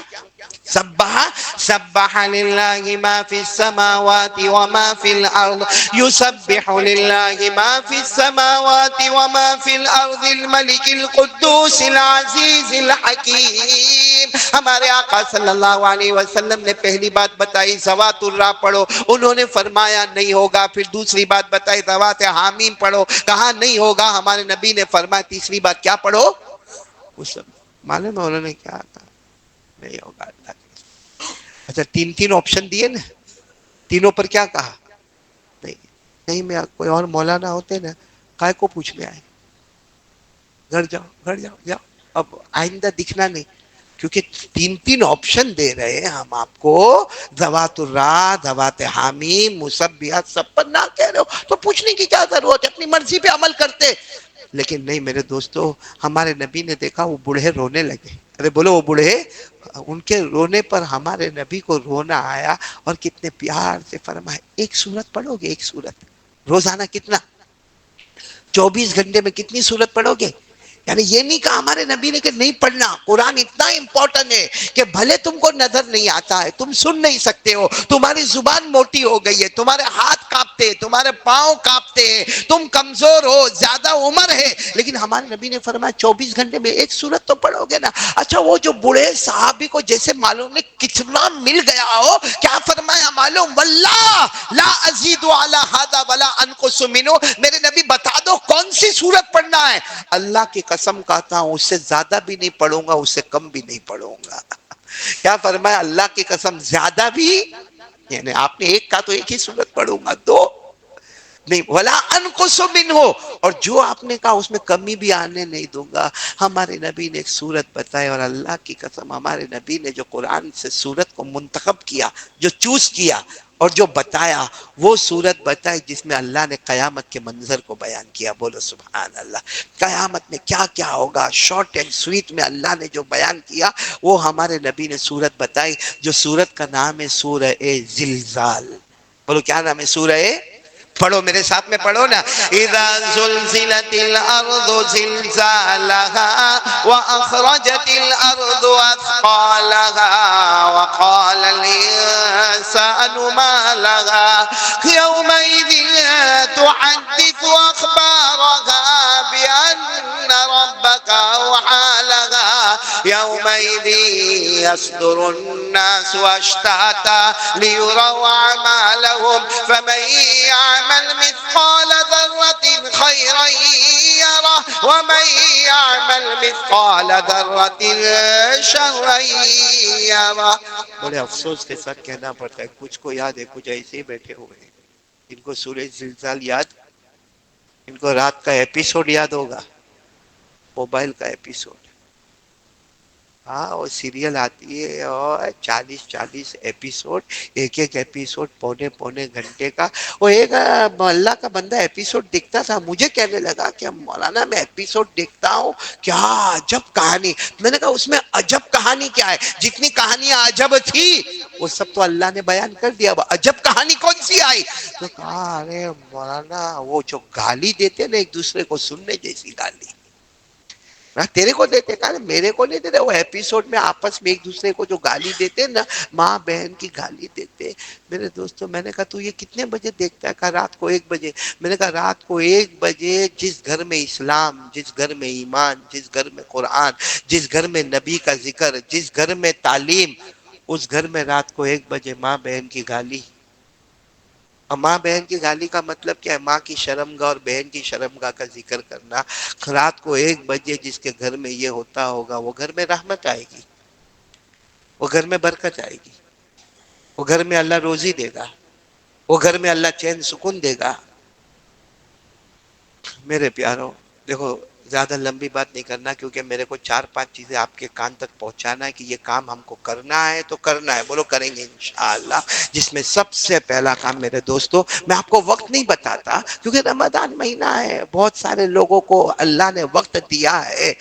سبح، سبح للہ ما فی السماوات وما فی الارض، یسبح للہ ما فی السماوات وما فی الارض الملک القدوس العزیز الحکیم۔ ہمارے آقا صلی اللہ علیہ وسلم نے پہلی بات بتائی ذوات الراء پڑھو، انہوں نے فرمایا نہیں ہوگا۔ پھر دوسری بات بتائی ذوات حامیم پڑھو، کہا نہیں ہوگا۔ ہمارے نبی نے فرمایا تیسری بات کیا پڑھو؟ معلوم ہے انہوں نے کیا کہا؟ نہیں ہوگا اللہ کے رسول۔ اچھا تین آپشن دیے نا، تینوں پر کیا کہا؟ نہیں نہیں، میں کوئی اور مولانا ہوتے نا کائے کو پوچھنے آئے؟ گھر جاؤ، گھر جاؤ، جاؤ، اب آئندہ دکھنا نہیں. کیونکہ تین تین آپشن دے رہے ہیں ہم آپ کو، ذوات الرا، ذوات حامی، مسبحات، سب پر نہ کہہ رہے ہو تو پوچھنے کی کیا ضرورت ہے؟ اپنی مرضی پہ عمل کرتے. لیکن نہیں میرے دوستو، ہمارے نبی نے دیکھا وہ بوڑھے رونے لگے. ارے بولو، وہ بوڑھے، ان کے رونے پر ہمارے نبی کو رونا آیا، اور کتنے پیار سے فرمائے ایک سورت پڑھو گے، ایک سورت روزانہ. کتنا؟ 24 گھنٹے میں کتنی سورت پڑھو گے؟ یعنی یہ نہیں کہا ہمارے نبی نے کہ نہیں پڑھنا. قرآن اتنا امپورٹنٹ ہے کہ بھلے تم کو نظر نہیں آتا ہے، تم سن نہیں سکتے ہو، تمہاری زبان موٹی ہو گئی ہے، تمہارے ہاتھ کانپتے ہیں، تمہارے پاؤں کانپتے ہیں، تم کمزور ہو، زیادہ عمر ہے، لیکن ہمارے نبی نے فرمایا 24 گھنٹے میں ایک سورت تو پڑھو گے نا. اچھا وہ جو بوڑھے صحابی کو جیسے معلوم نہیں کتنا مل گیا ہو، کیا فرمایا معلوم؟ واللہ لا ازید علی ھذا ولا انقص منہ. میرے نبی بتا دو کون سی سورت پڑھنا ہے. اللہ کی قسم کہتا ہوں اس سے زیادہ بھی نہیں پڑھوں گا، اس سے کم بھی نہیں پڑھوں گا. کیا فرمایا؟ اللہ کی قسم زیادہ بھی، یعنی آپ نے ایک کہا تو ایک ہی سورت پڑھوں گا، دو نہیں، ولا انقص منہ، اور جو آپ نے کہا اس میں کمی بھی آنے نہیں دوں گا. ہمارے نبی نے ایک سورت بتائی، اور اللہ کی قسم ہمارے نبی نے جو قرآن سے سورت کو منتخب کیا، جو چوز کیا اور جو بتایا، وہ سورت بتائی جس میں اللہ نے قیامت کے منظر کو بیان کیا. بولو سبحان اللہ. قیامت میں کیا کیا ہوگا، شارٹ اینڈ سویٹ میں اللہ نے جو بیان کیا وہ ہمارے نبی نے سورت بتائی، جو سورت کا نام ہے سورہ زلزال. بولو کیا نام ہے؟ سورہ، پڑھو میرے ساتھ میں پڑھو نا. اذا زلزلت الارض زلزالها واخرجت الارض اثقالها وقال الانسان ما لها يومئذ تحدث اخبارها بان ربك اوحى لها يومئذ يصدر الناس اشتاتا ليروا اعمالهم فمن يعمل مثقال ذرة خيرا يره ومن يعمل مثقال ذرة شرا يره. بڑے افسوس کے ساتھ کہنا پڑتا ہے، کچھ کو یاد ہے، کچھ ایسے ہی بیٹھے ہوئے ہیں. ان کو سورہ زلزال یاد، ان کو رات کا ایپیسوڈ یاد ہوگا، موبائل کا ایپیسوڈ. ہاں وہ سیریل آتی ہے اور 40 ایپیسوڈ، ایک ایک ایپیسوڈ پونے پونے گھنٹے کا. وہ ایک اللہ کا بندہ ایپیسوڈ دیکھتا تھا، مجھے کہنے لگا کہ مولانا میں ایپیسوڈ دیکھتا ہوں، کیا عجب کہانی. میں نے کہا اس میں عجب کہانی کیا ہے؟ جتنی کہانیاں عجب تھی وہ سب تو اللہ نے بیان کر دیا، وہ عجب کہانی کون سی آئی؟ تو کہا ارے مولانا وہ جو گالی دیتے نا ایک دوسرے کو، سننے جیسی گالی تیرے کو دیتے، کہا میرے کو نہیں دیتے. وہ ایپیسوڈ میں آپس میں ایک دوسرے کو جو گالی دیتے نا، ماں بہن کی گالی دیتے. میرے دوستو میں نے کہا تو یہ کتنے بجے دیکھتا ہے؟ کہا رات کو 1 بجے. میں نے کہا رات کو 1 بجے جس گھر میں اسلام، جس گھر میں ایمان، جس گھر میں قرآن، جس گھر میں نبی کا ذکر، جس گھر میں تعلیم، اس گھر میں رات کو 1 بجے ماں بہن کی گالی. ماں بہن کی گالی کا مطلب کیا ہے؟ ماں کی شرمگاہ اور بہن کی شرمگاہ کا ذکر کرنا. رات کو 1 بجے جس کے گھر میں یہ ہوتا ہوگا، وہ گھر میں رحمت آئے گی، وہ گھر میں برکت آئے گی، وہ گھر میں اللہ روزی دے گا، وہ گھر میں اللہ چین سکون دے گا. میرے پیاروں دیکھو، زیادہ لمبی بات نہیں کرنا، کیونکہ میرے کو 4-5 چیزیں آپ کے کان تک پہنچانا ہے کہ یہ کام ہم کو کرنا ہے تو کرنا ہے. بولو کریں گے انشاءاللہ. جس میں سب سے پہلا کام میرے دوستو، میں آپ کو وقت نہیں بتاتا کیونکہ رمضان مہینہ ہے، بہت سارے لوگوں کو اللہ نے وقت دیا ہے،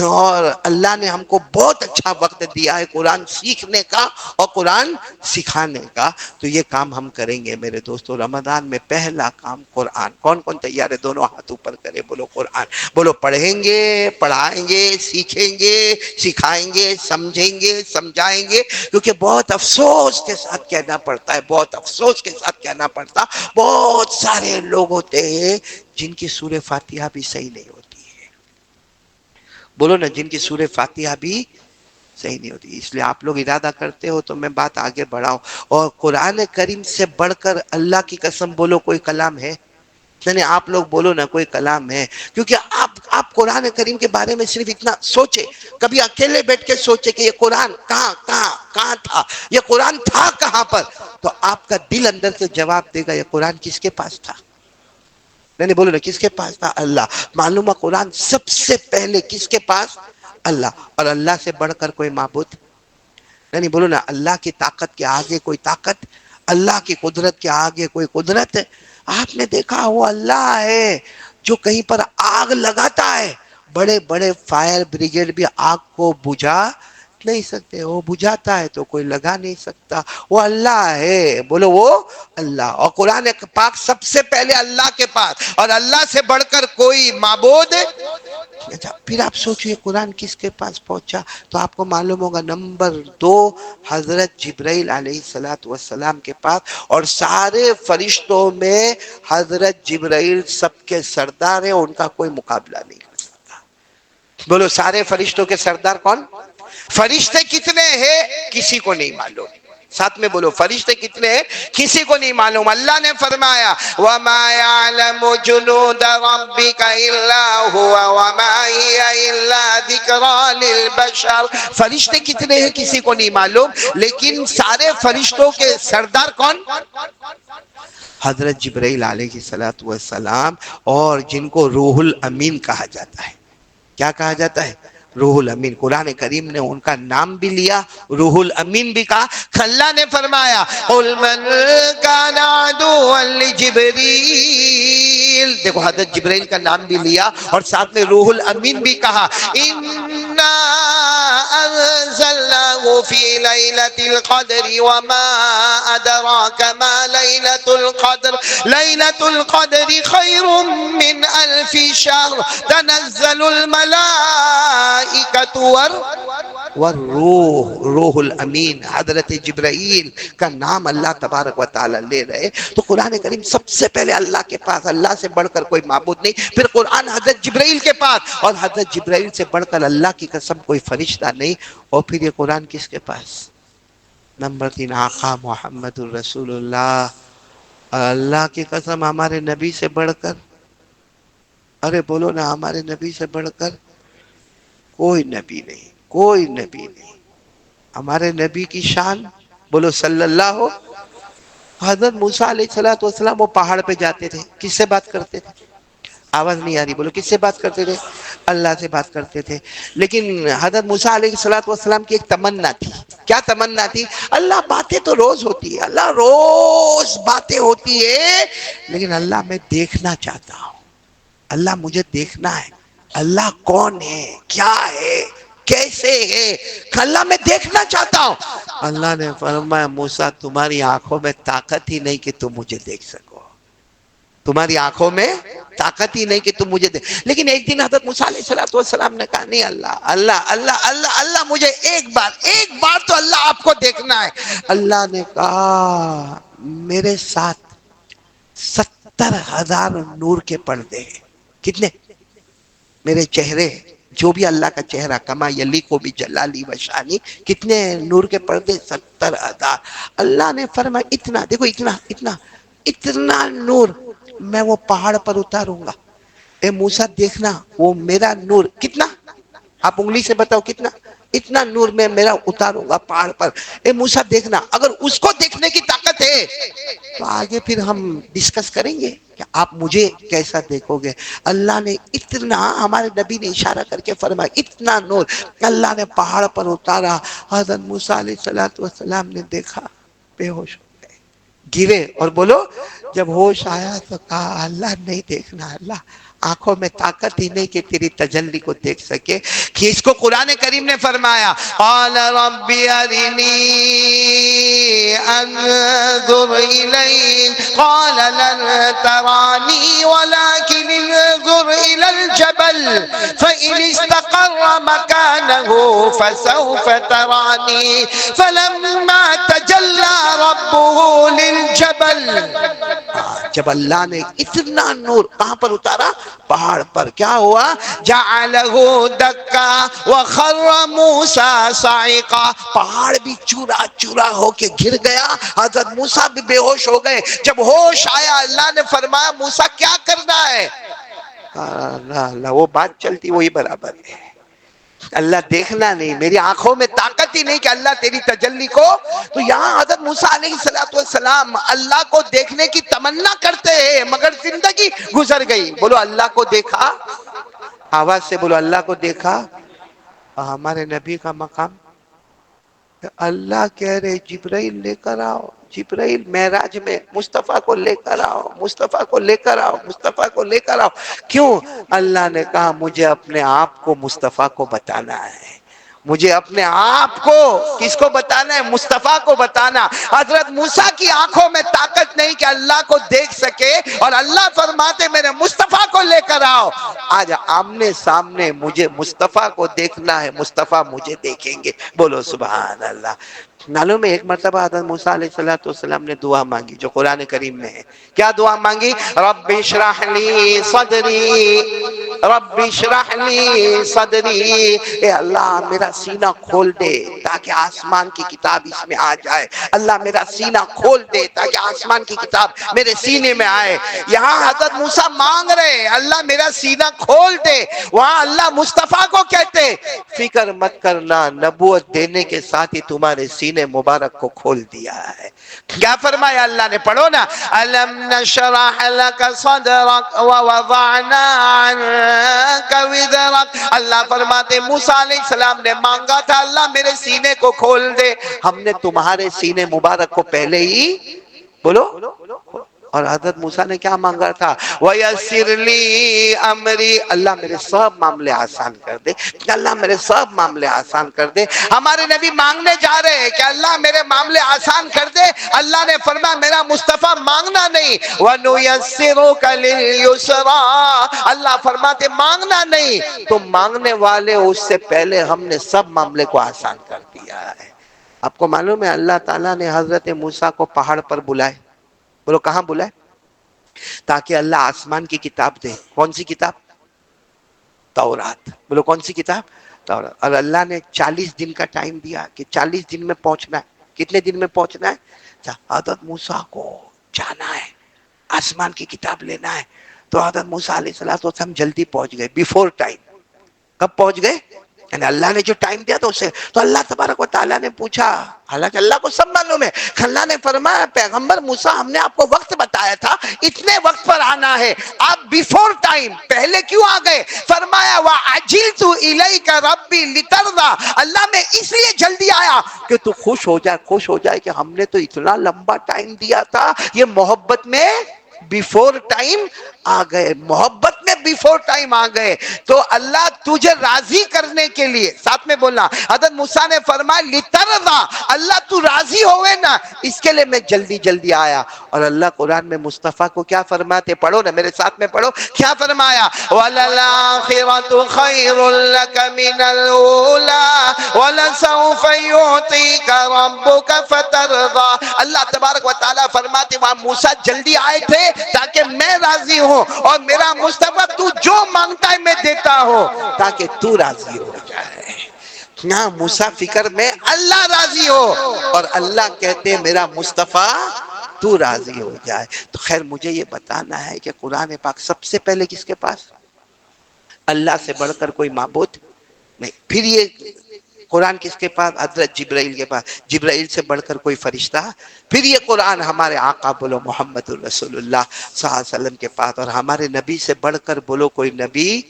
اور اللہ نے ہم کو بہت اچھا وقت دیا ہے قرآن سیکھنے کا اور قرآن سکھانے کا. تو یہ کام ہم کریں گے میرے دوستو. رمضان میں پہلا کام قرآن. کون کون تیار ہے؟ دونوں ہاتھ اوپر کرے، بولو قرآن. بولو پڑھیں گے، پڑھائیں گے، سیکھیں گے، سکھائیں گے، سمجھیں گے، سمجھائیں گے. کیونکہ بہت افسوس کے ساتھ کہنا پڑتا ہے، بہت افسوس کے ساتھ کہنا پڑتا، بہت سارے لوگ ہوتے ہیں جن کی سورہ فاتحہ بھی صحیح نہیں ہوتی ہے. بولو نا، جن کی سورہ فاتحہ بھی صحیح نہیں ہوتی. اس لیے آپ لوگ ارادہ کرتے ہو تو میں بات آگے بڑھاؤں. اور قرآن کریم سے بڑھ کر اللہ کی قسم بولو کوئی کلام ہے؟ نہیں آپ لوگ بولو نا کوئی کلام ہے. کیونکہ آپ قرآن کریم کے بارے میں صرف اتنا سوچے، کبھی اکیلے بیٹھ کے سوچے کہ یہ قرآن کہاں تھا، یہ قرآن تھا کہاں پر، تو آپ کا دل اندر سے جواب دے گا یہ قرآن کس کے پاس تھا. نہیں بولو نا کس کے پاس تھا؟ اللہ. معلوم ہے قرآن سب سے پہلے کس کے پاس؟ اللہ. اور اللہ سے بڑھ کر کوئی معبود نہیں بولو نا. اللہ کی طاقت کے آگے کوئی طاقت، اللہ کی قدرت کے آگے کوئی قدرت. آپ نے دیکھا وہ اللہ ہے جو کہیں پر آگ لگاتا ہے، بڑے بڑے فائر بریگیڈ بھی آگ کو بجھا نہیں سکتے، وہ بجھاتا ہے تو کوئی لگا نہیں سکتا. وہ اللہ ہے. بولو وہ اللہ. اور قرآن پاک سب سے پہلے اللہ کے پاس، اور اللہ سے بڑھ کر کوئی معبود. اچھا پھر آپ سوچئے قرآن کس کے پاس پہنچا تو آپ کو معلوم ہوگا نمبر 2 حضرت جبرائیل علیہ السلام کے پاس. اور سارے فرشتوں میں حضرت جبرائیل سب کے سردار ہیں، ان کا کوئی مقابلہ نہیں کر سکتا. بولو سارے فرشتوں کے سردار کون؟ فرشتے کتنے ہیں کسی کو نہیں معلوم. ساتھ میں بولو فرشتے کتنے ہیں کسی کو نہیں معلوم. اللہ نے فرمایا وَمَا يَعْلَمُ جُنُودَ رَبِّكَ إِلَّا هُوَ وَمَا هِيَ إِلَّا ذِكْرَى لِلْبَشَرِ. فرشتے کتنے ہیں کسی کو نہیں معلوم، لیکن سارے فرشتوں کے سردار کون؟ حضرت جبرائیل علیہ السلام، اور جن کو روح الامین کہا جاتا ہے. کیا کہا جاتا ہے؟ روح الامین. قرآن کریم نے ان کا نام بھی لیا، روح الامین بھی کہا. اللہ نے فرمایا قُلْ مَنْ كَانَ عَدُوًّا لِجِبْرِيلَ. دیکھو حضرت جبرائیل کا نام بھی لیا اور ساتھ میں روح الامین بھی کہا. إِنَّا أَنزَلْنَاهُ فِي لَيْلَةِ الْقَدْرِ وَمَا أَدْرَاكَ مَا لَيْلَةُ الْقَدْرِ لَيْلَةُ الْقَدْرِ خَيْرٌ مِّنْ أَلْفِ شَهْرٍ تَنَزَّلُ الملائکۃ والروح. روح الامین حضرت جبرائیل کا نام اللہ تبارک و تعالی لے رہے. تو قرآن کریم سب سے پہلے اللہ کے پاس، اللہ سے بڑھ کر کوئی معبود نہیں. پھر قرآن حضرت جبرائیل کے پاس، اور حضرت جبرائیل سے بڑھ کر اللہ کی قسم کوئی فرشتہ نہیں. اور پھر یہ قرآن کس کے پاس؟ نمبر 3 آقا محمد الرسول اللہ. اللہ کی قسم ہمارے نبی سے بڑھ کر، ارے بولو نا ہمارے نبی سے بڑھ کر کوئی نبی نہیں، کوئی نبی نہیں. ہمارے نبی کی شان بولو صلی اللہ. حضرت موسیٰ علیہ السلام وہ پہاڑ پہ جاتے تھے، کس سے بات کرتے تھے؟ آواز نہیں آ رہی، بولو کس سے بات کرتے تھے؟ اللہ سے بات کرتے تھے. لیکن حضرت موسیٰ علیہ السلام کی ایک تمنا تھی. کیا تمنا تھی؟ اللہ باتیں تو روز ہوتی ہے، اللہ روز باتیں ہوتی ہے، لیکن اللہ میں دیکھنا چاہتا ہوں. اللہ مجھے دیکھنا ہے. اللہ کون ہے، کیا ہے، کیسے ہے، اللہ میں دیکھنا چاہتا ہوں. اللہ نے فرمایا موسیٰ تمہاری آنکھوں میں طاقت ہی نہیں کہ تم مجھے دیکھ سکو. تمہاری آنکھوں میں طاقت ہی نہیں کہ تم مجھے دیکھ. لیکن ایک دن حضرت موسیٰ علیہ السلام نے کہا نہیں اللہ اللہ اللہ اللہ اللہ مجھے ایک بار تو اللہ آپ کو دیکھنا ہے. اللہ نے کہا میرے ساتھ 70,000 نور کے پردے ہیں. کتنے؟ میرے چہرے، جو بھی اللہ کا چہرہ کما یلیقو بجلالی و شانی، کتنے نور کے پردے؟ 70,000. اللہ نے فرمایا اتنا، دیکھو اتنا نور میں وہ پہاڑ پر اتاروں گا. اے موسیٰ دیکھنا وہ میرا نور کتنا، آپ انگلی سے بتاؤ کتنا. اتنا نور میں میرا اتاروں گا پہاڑ پر. اے موسیٰ دیکھنا. اگر اس کو دیکھنے کی طاقت ہے تو آگے پھر ہم ڈسکس کریں گے کہ آپ مجھے کیسا دیکھو گے. اللہ نے اتنا، ہمارے نبی نے اشارہ کر کے فرمایا اتنا نور اللہ نے پہاڑ پر اتارا. حضرت موسیٰ علیہ السلام نے دیکھا، بے ہوش ہو گئے، گرے. اور بولو جب ہوش آیا تو کہا اللہ نہیں دیکھنا، اللہ آنکھوں میں طاقت ہی نہیں کہ تیری تجلی کو دیکھ سکے. کہ اس کو قرآن کریم نے فرمایا قال رب ارنی انظر الیک قال لن ترانی ولكن انظر الى الجبل فإن استقر مكانه فسوف ترانی فلما تجلى ربه للجبل. جب اللہ نے اتنا نور کہاں پر اتارا؟ پہاڑ پر. کیا ہوا؟ جعلہ دکا وخر موسیٰ صاعقا. پہاڑ بھی چورا چورا ہو کے گر گیا، حضرت موسیٰ بھی بے ہوش ہو گئے. جب ہوش آیا اللہ نے فرمایا موسیٰ کیا کرنا ہے؟ اللہ وہ بات چلتی وہی برابر ہے. اللہ دیکھنا نہیں، میری آنکھوں میں طاقت ہی نہیں کہ اللہ تیری تجلی کو. تو یہاں حضرت موسیٰ علیہ السلام اللہ کو دیکھنے کی تمنا کرتے ہیں مگر زندگی گزر گئی. بولو اللہ کو دیکھا، آواز سے بولو اللہ کو دیکھا. ہمارے نبی کا مقام، اللہ کہہ رہے جبرائیل لے کر آؤ، جبرائیل معراج میں مصطفیٰ کو لے کر آؤ، مصطفیٰ کو لے کر آؤ، مصطفیٰ کو لے کر آؤ. کیوں؟ اللہ نے کہا مجھے اپنے آپ کو مصطفیٰ کو بتانا ہے، مجھے اپنے آپ کو کس کو بتانا ہے؟ مصطفیٰ کو بتانا. حضرت موسیٰ کی آنکھوں میں طاقت نہیں کہ اللہ کو دیکھ سکے، اور اللہ فرماتے میرے مصطفیٰ کو لے کر آؤ. آج آمنے سامنے مجھے مصطفیٰ کو دیکھنا ہے، مصطفیٰ مجھے دیکھیں گے. بولو سبحان اللہ. معلوم ہے ایک مرتبہ حضرت موسیٰ علیہ السلام نے دعا مانگی جو قرآن کریم میں ہے. کیا دعا مانگی؟ رب اشرح لی صدری، رب اشرح لی صدری. اے اللہ میرا سینہ کھول دے تاکہ آسمان کی کتاب اس میں آ جائے. اللہ میرا سینہ کھول دے تاکہ آسمان کی کتاب میرے سینے میں آئے. یہاں حضرت موسیٰ مانگ رہے اللہ میرا سینہ کھول دے، وہاں اللہ مصطفیٰ کو کہتے فکر مت کرنا، نبوت دینے کے ساتھ ہی تمہارے سینے مبارک کو کھول دیا ہے. کیا فرمایا اللہ نے؟ پڑھو نا، الم نشرح لك صدرك ووضعنا عنك وزرك. اللہ فرماتے موسیٰ علیہ السلام نے مانگا تھا اللہ میرے سینے کو کھول دے، ہم نے تمہارے سینے مبارک کو پہلے ہی بولو. اور حضرت موسیٰ نے کیا مانگا تھا؟ وَيَسِّرْ لِي أَمْرِي. اللہ میرے سب معاملے آسان کر دے، اللہ میرے سب معاملے آسان کر دے. ہمارے نبی مانگنے جا رہے ہیں کہ اللہ میرے معاملے آسان کر دے. اللہ نے فرمایا میرا مصطفیٰ مانگنا نہیں، وَنُيَسِّرُكَ لِلْيُسْرَىٰ. اللہ فرماتے مانگنا نہیں، تم مانگنے والے اس سے پہلے ہم نے سب معاملے کو آسان کر دیا ہے. آپ کو معلوم ہے اللہ تعالیٰ نے حضرت موسیٰ کو پہاڑ پر بلائے. بولو کہاں بلائے؟ تاکہ اللہ آسمان کی کتاب دے. کون سی کتاب؟ تورات. بولو کون سی کتاب؟ تورات. اور اللہ نے 40 دن کا ٹائم دیا کہ 40 دن میں پہنچنا ہے. کتنے دن میں پہنچنا ہے؟ حضرت موسیٰ کو جانا ہے، آسمان کی کتاب لینا ہے. تو حضرت موسیٰ علیہ السلام جلدی پہنچ گئے، بیفور ٹائم. کب پہنچ گئے؟ یعنی اللہ نے جو ٹائم دیا تھا اسے. تو اللہ تبارک و تعالیٰ نے پوچھا، حالانکہ اللہ کو سب معلوم ہے، اللہ نے فرمایا پیغمبر موسیٰ ہم نے آپ کو وقت بتایا تھا اتنے وقت پر آنا ہے، آپ بیفور ٹائم پہلے کیوں آ گئے؟ فرمایا وَعَجِلْتُ إِلَيْكَ رَبِّي لِتَرْضَىٰ. اللہ میں اس لیے جلدی آیا کہ تو خوش ہو جائے کہ ہم نے تو اتنا لمبا ٹائم دیا تھا، یہ محبت میں بیفور ٹائم آ گئے، محبت میں بیفور ٹائم آ گئے. تو اللہ تجھے راضی کرنے کے لیے، ساتھ میں بولنا، حضرت موسیٰ نے فرمایا لِتَرْضَىٰ، اللہ تو راضی ہوئے نا، اس کے لیے میں جلدی آیا. اور اللہ قرآن میں مصطفیٰ کو کیا فرماتے؟ پڑھو نا میرے ساتھ میں پڑھو. کیا فرمایا؟ وَلَلْآخِرَةُ خَيْرٌ لَكَ مِنَ الْأُولَىٰ وَلَسَوْفَ يُعْطِيكَ رَبُّكَ فَتَرْضَىٰ. اللہ تبارک و تعالیٰ فرماتے وہاں موسیٰ جلدی آئے تھے تاکہ میں راضی ہوں، اور میرا مصطفیٰ تو جو مانگتا ہے میں دیتا ہوں تاکہ تو راضی ہو جائے. یہاں موسیٰ فکر میں اللہ راضی ہو، اور اللہ کہتے ہیں میرا مصطفیٰ تو راضی ہو جائے. تو خیر مجھے یہ بتانا ہے کہ قرآن پاک سب سے پہلے کس کے پاس؟ اللہ سے بڑھ کر کوئی معبود نہیں. پھر یہ قرآن کس کے پاس؟ حضرت جبرائیل کے پاس. جبرائیل سے بڑھ کر کوئی فرشتہ. پھر یہ قرآن ہمارے آقا بولو محمد الرسول اللہ صلی اللہ علیہ وسلم کے پاس. اور ہمارے نبی سے بڑھ کر بولو کوئی نبی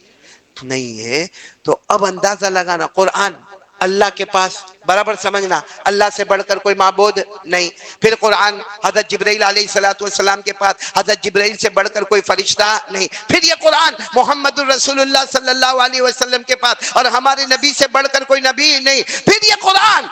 نہیں ہے. تو اب اندازہ لگانا، قرآن اللہ کے پاس، برابر سمجھنا، اللہ سے بڑھ کر کوئی معبود نہیں. پھر قرآن حضرت جبرائیل علیہ السلام کے پاس، حضرت جبرائیل سے بڑھ کر کوئی فرشتہ نہیں. پھر یہ قرآن محمد الرسول اللہ صلی اللہ علیہ وسلم کے پاس، اور ہمارے نبی سے بڑھ کر کوئی نبی نہیں. پھر یہ قرآن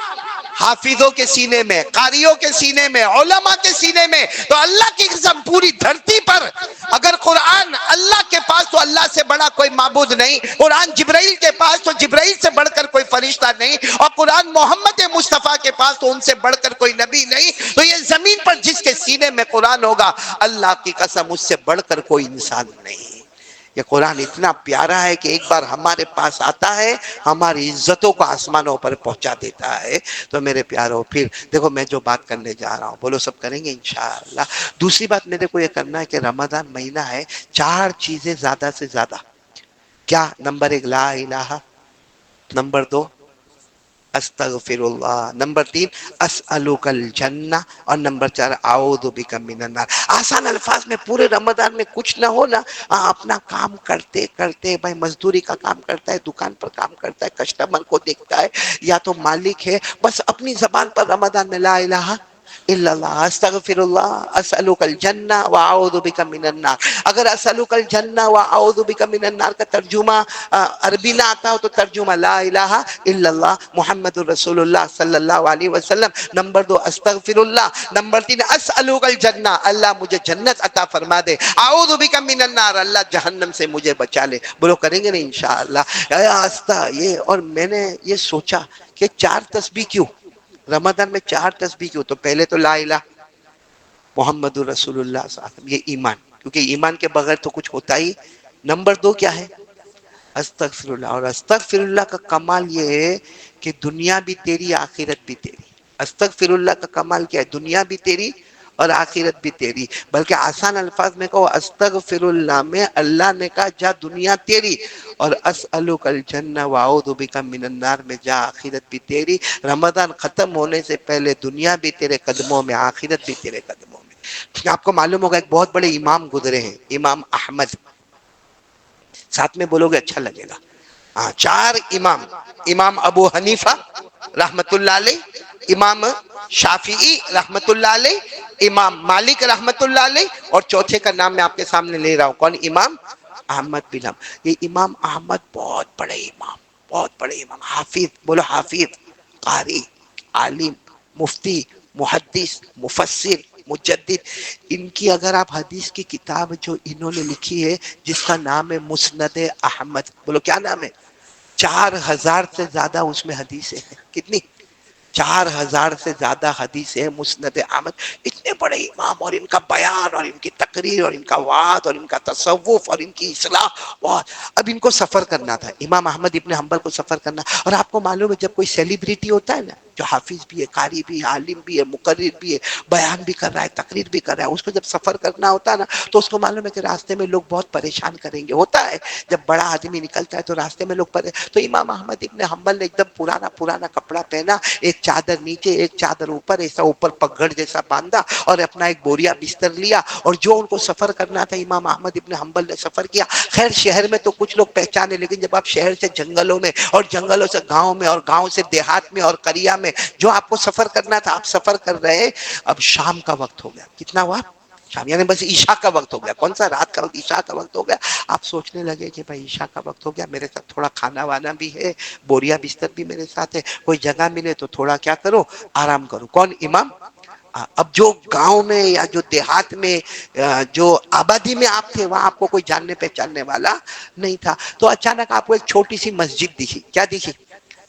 حافظوں کے سینے میں، قاریوں کے سینے میں، علماء کے سینے میں. تو اللہ کی قسم پوری دھرتی پر اگر قرآن اللہ کے پاس تو اللہ سے بڑا کوئی معبود نہیں، قرآن جبرائیل کے پاس تو جبرائیل سے بڑھ کر کوئی فرشتہ نہیں، اور قرآن محمد مصطفیٰ کے پاس تو ان سے بڑھ کر کوئی نبی نہیں. تو یہ زمین پر جس کے سینے میں قرآن ہوگا اللہ کی قسم اس سے بڑھ کر کوئی انسان نہیں. یہ قرآن اتنا پیارا ہے کہ ایک بار ہمارے پاس آتا ہے ہماری عزتوں کو آسمانوں پر پہنچا دیتا ہے. تو میرے پیاروں پھر دیکھو میں جو بات کرنے جا رہا ہوں بولو سب کریں گے انشاءاللہ. دوسری بات میرے کو یہ کرنا ہے کہ رمضان مہینہ ہے، 4 چیزیں زیادہ سے زیادہ. کیا؟ نمبر 1 لا الہ نمبر 2 استغفر اللہ، نمبر 3 اسألک الجنہ، اور نمبر 4 اعوذ بک من النار۔ آسان الفاظ میں پورے رمضان میں کچھ نہ ہو نا، اپنا کام کرتے کرتے، بھائی مزدوری کا کام کرتا ہے، دکان پر کام کرتا ہے، کسٹمر کو دیکھتا ہے یا تو مالک ہے، بس اپنی زبان پر رمضان میں لا الہ الا اللہ، استغفر اللہ، اسألک الجنہ واعوذ بک من النار۔ اگر اسألک الجنہ واعوذ بک من النار کا ترجمہ عربی نہ آتا ہو تو ترجمہ لا الہ الا اللہ محمد الرسول اللہ صلی اللہ علیہ وسلم، نمبر 2 استغفر اللہ، نمبر 3 اسألک الجنہ، اللہ مجھے جنت عطا فرما دے، اعوذ بک من النار، اللہ جہنم سے مجھے بچا لے۔ بولو کریں گے نہیں انشاءاللہ؟ یہ اور میں نے یہ سوچا کہ 4 تسبیح کیوں رمضان میں، 4 تسبیح کیوں؟ تو پہلے تو لا الہ محمد الرسول اللہ صلی اللہ علیہ وسلم، یہ ایمان، کیونکہ ایمان کے بغیر تو کچھ ہوتا ہی۔ نمبر 2 کیا ہے؟ استغفر اللہ، اور استغفر اللہ کا کمال یہ ہے کہ دنیا بھی تیری آخرت بھی تیری۔ استغفر اللہ کا کمال کیا ہے؟ دنیا بھی تیری اور آخرت بھی تیری۔ بلکہ آسان الفاظ میں کہو، استغفر اللہ میں اللہ نے کہا جا دنیا تیری، اور اسألک الجنہ واعوذ بک من النار میں جا آخرت بھی تیری۔ رمضان ختم ہونے سے پہلے دنیا بھی تیرے قدموں میں، آخرت بھی تیرے قدموں میں۔ آپ کو معلوم ہوگا ایک بہت بڑے امام گزرے ہیں، امام احمد، ساتھ میں بولو گے اچھا لگے گا۔ 4 امام، امام ابو حنیفہ رحمت اللہ علیہ، امام شافعی رحمت اللہ علیہ، امام مالک رحمت اللہ علیہ، اور چوتھے کا نام میں آپ کے سامنے لے رہا ہوں، کون؟ امام احمد بن حنبل۔ یہ امام احمد بہت بڑے امام، بہت بڑے امام، حافظ، بولو حافظ، قاری، عالم، مفتی، محدث، مفسر، مجدد۔ ان کی اگر آپ حدیث کی کتاب جو انہوں نے لکھی ہے جس کا نام ہے مسند احمد، بولو کیا نام ہے؟ 4000 سے زیادہ اس میں حدیثیں ہیں۔ کتنی؟ 4000 سے زیادہ حدیث ہے مسند احمد۔ اتنے بڑے امام، اور ان کا بیان اور ان کی تقریر اور ان کا وعظ اور ان کا تصوف اور ان کی اصلاح بہت۔ اب ان کو سفر کرنا تھا، امام احمد ابن حنبل کو سفر کرنا، اور آپ کو معلوم ہے جب کوئی سیلیبریٹی ہوتا ہے نا، جو حافظ بھی ہے، قاری بھی ہے، عالم بھی ہے، مقرر بھی ہے، بیان بھی کر رہا ہے، تقریر بھی کر رہا ہے، اس کو جب سفر کرنا ہوتا ہے نا تو اس کو معلوم ہے کہ راستے میں لوگ بہت پریشان کریں گے۔ ہوتا ہے جب بڑا آدمی نکلتا ہے تو راستے میں لوگ تو امام احمد ابن حنبل نے ایک دم پرانا پرانا کپڑا پہنا، ایک چادر نیچے ایک چادر اوپر، ایسا اوپر پگڑ جیسا باندھا، اور اپنا ایک بوریا بستر لیا، اور جو ان کو سفر کرنا تھا امام احمد ابن حنبل نے سفر کیا۔ خیر شہر میں تو کچھ لوگ پہچانے، لیکن جب آپ شہر سے جنگلوں میں، اور جنگلوں سے گاؤں میں، اور گاؤں سے دیہات میں اور قریہ میں جو آپ کو سفر کرنا تھا، آپ سفر کر رہے۔ اب شام کا وقت ہو گیا، کتنا ہوا؟ شام، یعنی بس عشاء کا وقت ہو گیا۔ کون سا؟ رات کا وقت، عشاء کا وقت ہو گیا۔ آپ سوچنے لگے کہ بھائی عشاء کا وقت ہو گیا، میرے ساتھ تھوڑا کھانا وانا بھی ہے، بوریا بستر بھی میرے ساتھ ہے، کوئی جگہ ملے تو تھوڑا کیا کرو، آرام کرو۔ کون؟ امام۔ اب جو گاؤں میں یا جو دیہات میں جو آبادی میں آپ تھے، وہاں آپ کو کوئی جاننے پہچاننے والا نہیں تھا، تو اچانک آپ کو ایک چھوٹی سی مسجد دکھی۔ کیا دکھی؟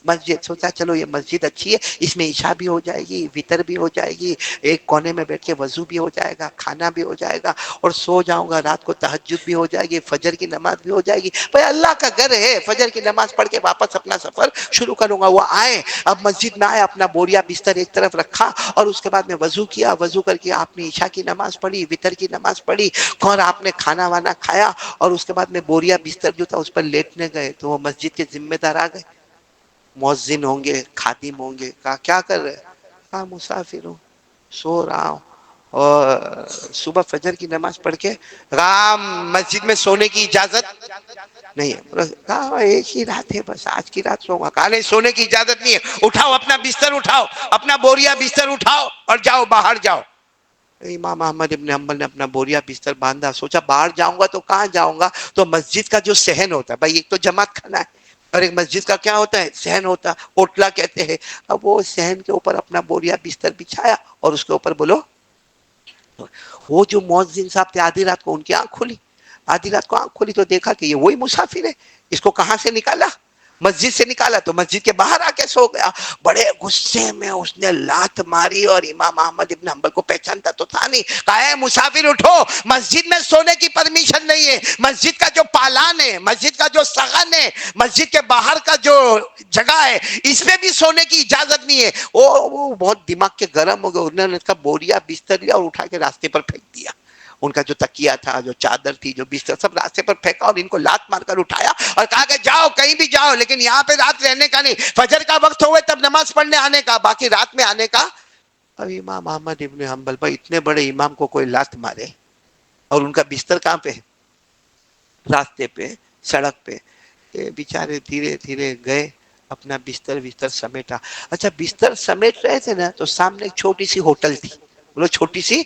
مسجد۔ سوچا چلو یہ مسجد اچھی ہے، اس میں عشاء بھی ہو جائے گی، وتر بھی ہو جائے گی، ایک کونے میں بیٹھ کے وضو بھی ہو جائے گا، کھانا بھی ہو جائے گا، اور سو جاؤں گا، رات کو تہجد بھی ہو جائے گی، فجر کی نماز بھی ہو جائے گی۔ بھائی اللہ کا گھر ہے، فجر کی نماز پڑھ کے واپس اپنا سفر شروع کروں گا۔ وہ آئے، اب مسجد میں آئے، اپنا بوریا بستر ایک طرف رکھا، اور اس کے بعد میں وضو کیا، وضو کر کے آپ نے عشاء کی نماز پڑھی، وتر کی نماز پڑھی، اور آپ نے کھانا وانا کھایا، اور اس کے بعد میں بوریا بستر جو تھا اس پر لیٹنے گئے، تو وہ مسجد کے ذمہ دار آ گئے، مؤذن ہوں گے، خادم ہوں گے، کہا کیا کر رہے؟ کہا مسافر ہوں، سو رہا ہوں، اور صبح فجر کی نماز پڑھ کے رام مسجد میں سونے کی اجازت نہیں ہے۔ کہا ایک ہی رات ہے بس، آج کی رات سوؤں گا۔ کہا نہیں، سونے کی اجازت نہیں ہے، اٹھاؤ اپنا بستر، اٹھاؤ اپنا بوریا بستر اٹھاؤ اور جاؤ، باہر جاؤ۔ امام احمد ابن حنبل نے اپنا بوریا بستر باندھا، سوچا باہر جاؤں گا تو کہاں جاؤں گا، تو مسجد کا جو صحن ہوتا ہے، بھائی ایک تو جماعت کھانا ہے، اور ایک مسجد کا کیا ہوتا ہے؟ صحن ہوتا ہے، اوٹلا کہتے ہیں۔ اب وہ صحن کے اوپر اپنا بوریا بستر بچھایا، اور اس کے اوپر بولو، وہ جو مؤذن صاحب تھے آدھی رات کو ان کی آنکھ کھلی، آدھی رات کو آنکھ کھلی تو دیکھا کہ یہ وہی مسافر ہے، اس کو کہاں سے نکالا؟ مسجد سے نکالا، تو مسجد کے باہر آ کے سو گیا۔ بڑے غصے میں اس نے لات ماری، اور امام احمد ابن حنبل کو پہچانتا تو تھا نہیں، کہا اے مسافر اٹھو، مسجد میں سونے کی پرمیشن نہیں ہے، مسجد کا جو پالان ہے، مسجد کا جو سغن ہے، مسجد کے باہر کا جو جگہ ہے، اس میں بھی سونے کی اجازت نہیں ہے۔ وہ بہت دماغ کے گرم ہو گئے، انہوں نے اس کا بوریا بستر لیا اور اٹھا کے راستے پر پھینک دیا۔ ان کا جو تکیہ تھا، جو چادر تھی، جو بستر، سب راستے پر پھینکا اور ان کو لات مار کر اٹھایا اور کہا کہ جاؤ کہیں بھی جاؤ لیکن یہاں پہ رات رہنے کا نہیں، فجر کا وقت ہوئے تب نماز پڑھنے آنے کا، باقی رات میں آنے کا۔ اب امام احمد ابن حنبل، بھائی اتنے بڑے امام کو کوئی لات مارے اور ان کا بستر کہاں پہ؟ راستے پہ، سڑک پہ۔ یہ بیچارے دھیرے دھیرے گئے، اپنا بستر سمیٹا۔ اچھا بستر سمیٹ رہے تھے نا تو سامنے ایک چھوٹی سی ہوٹل تھی، بولو چھوٹی سی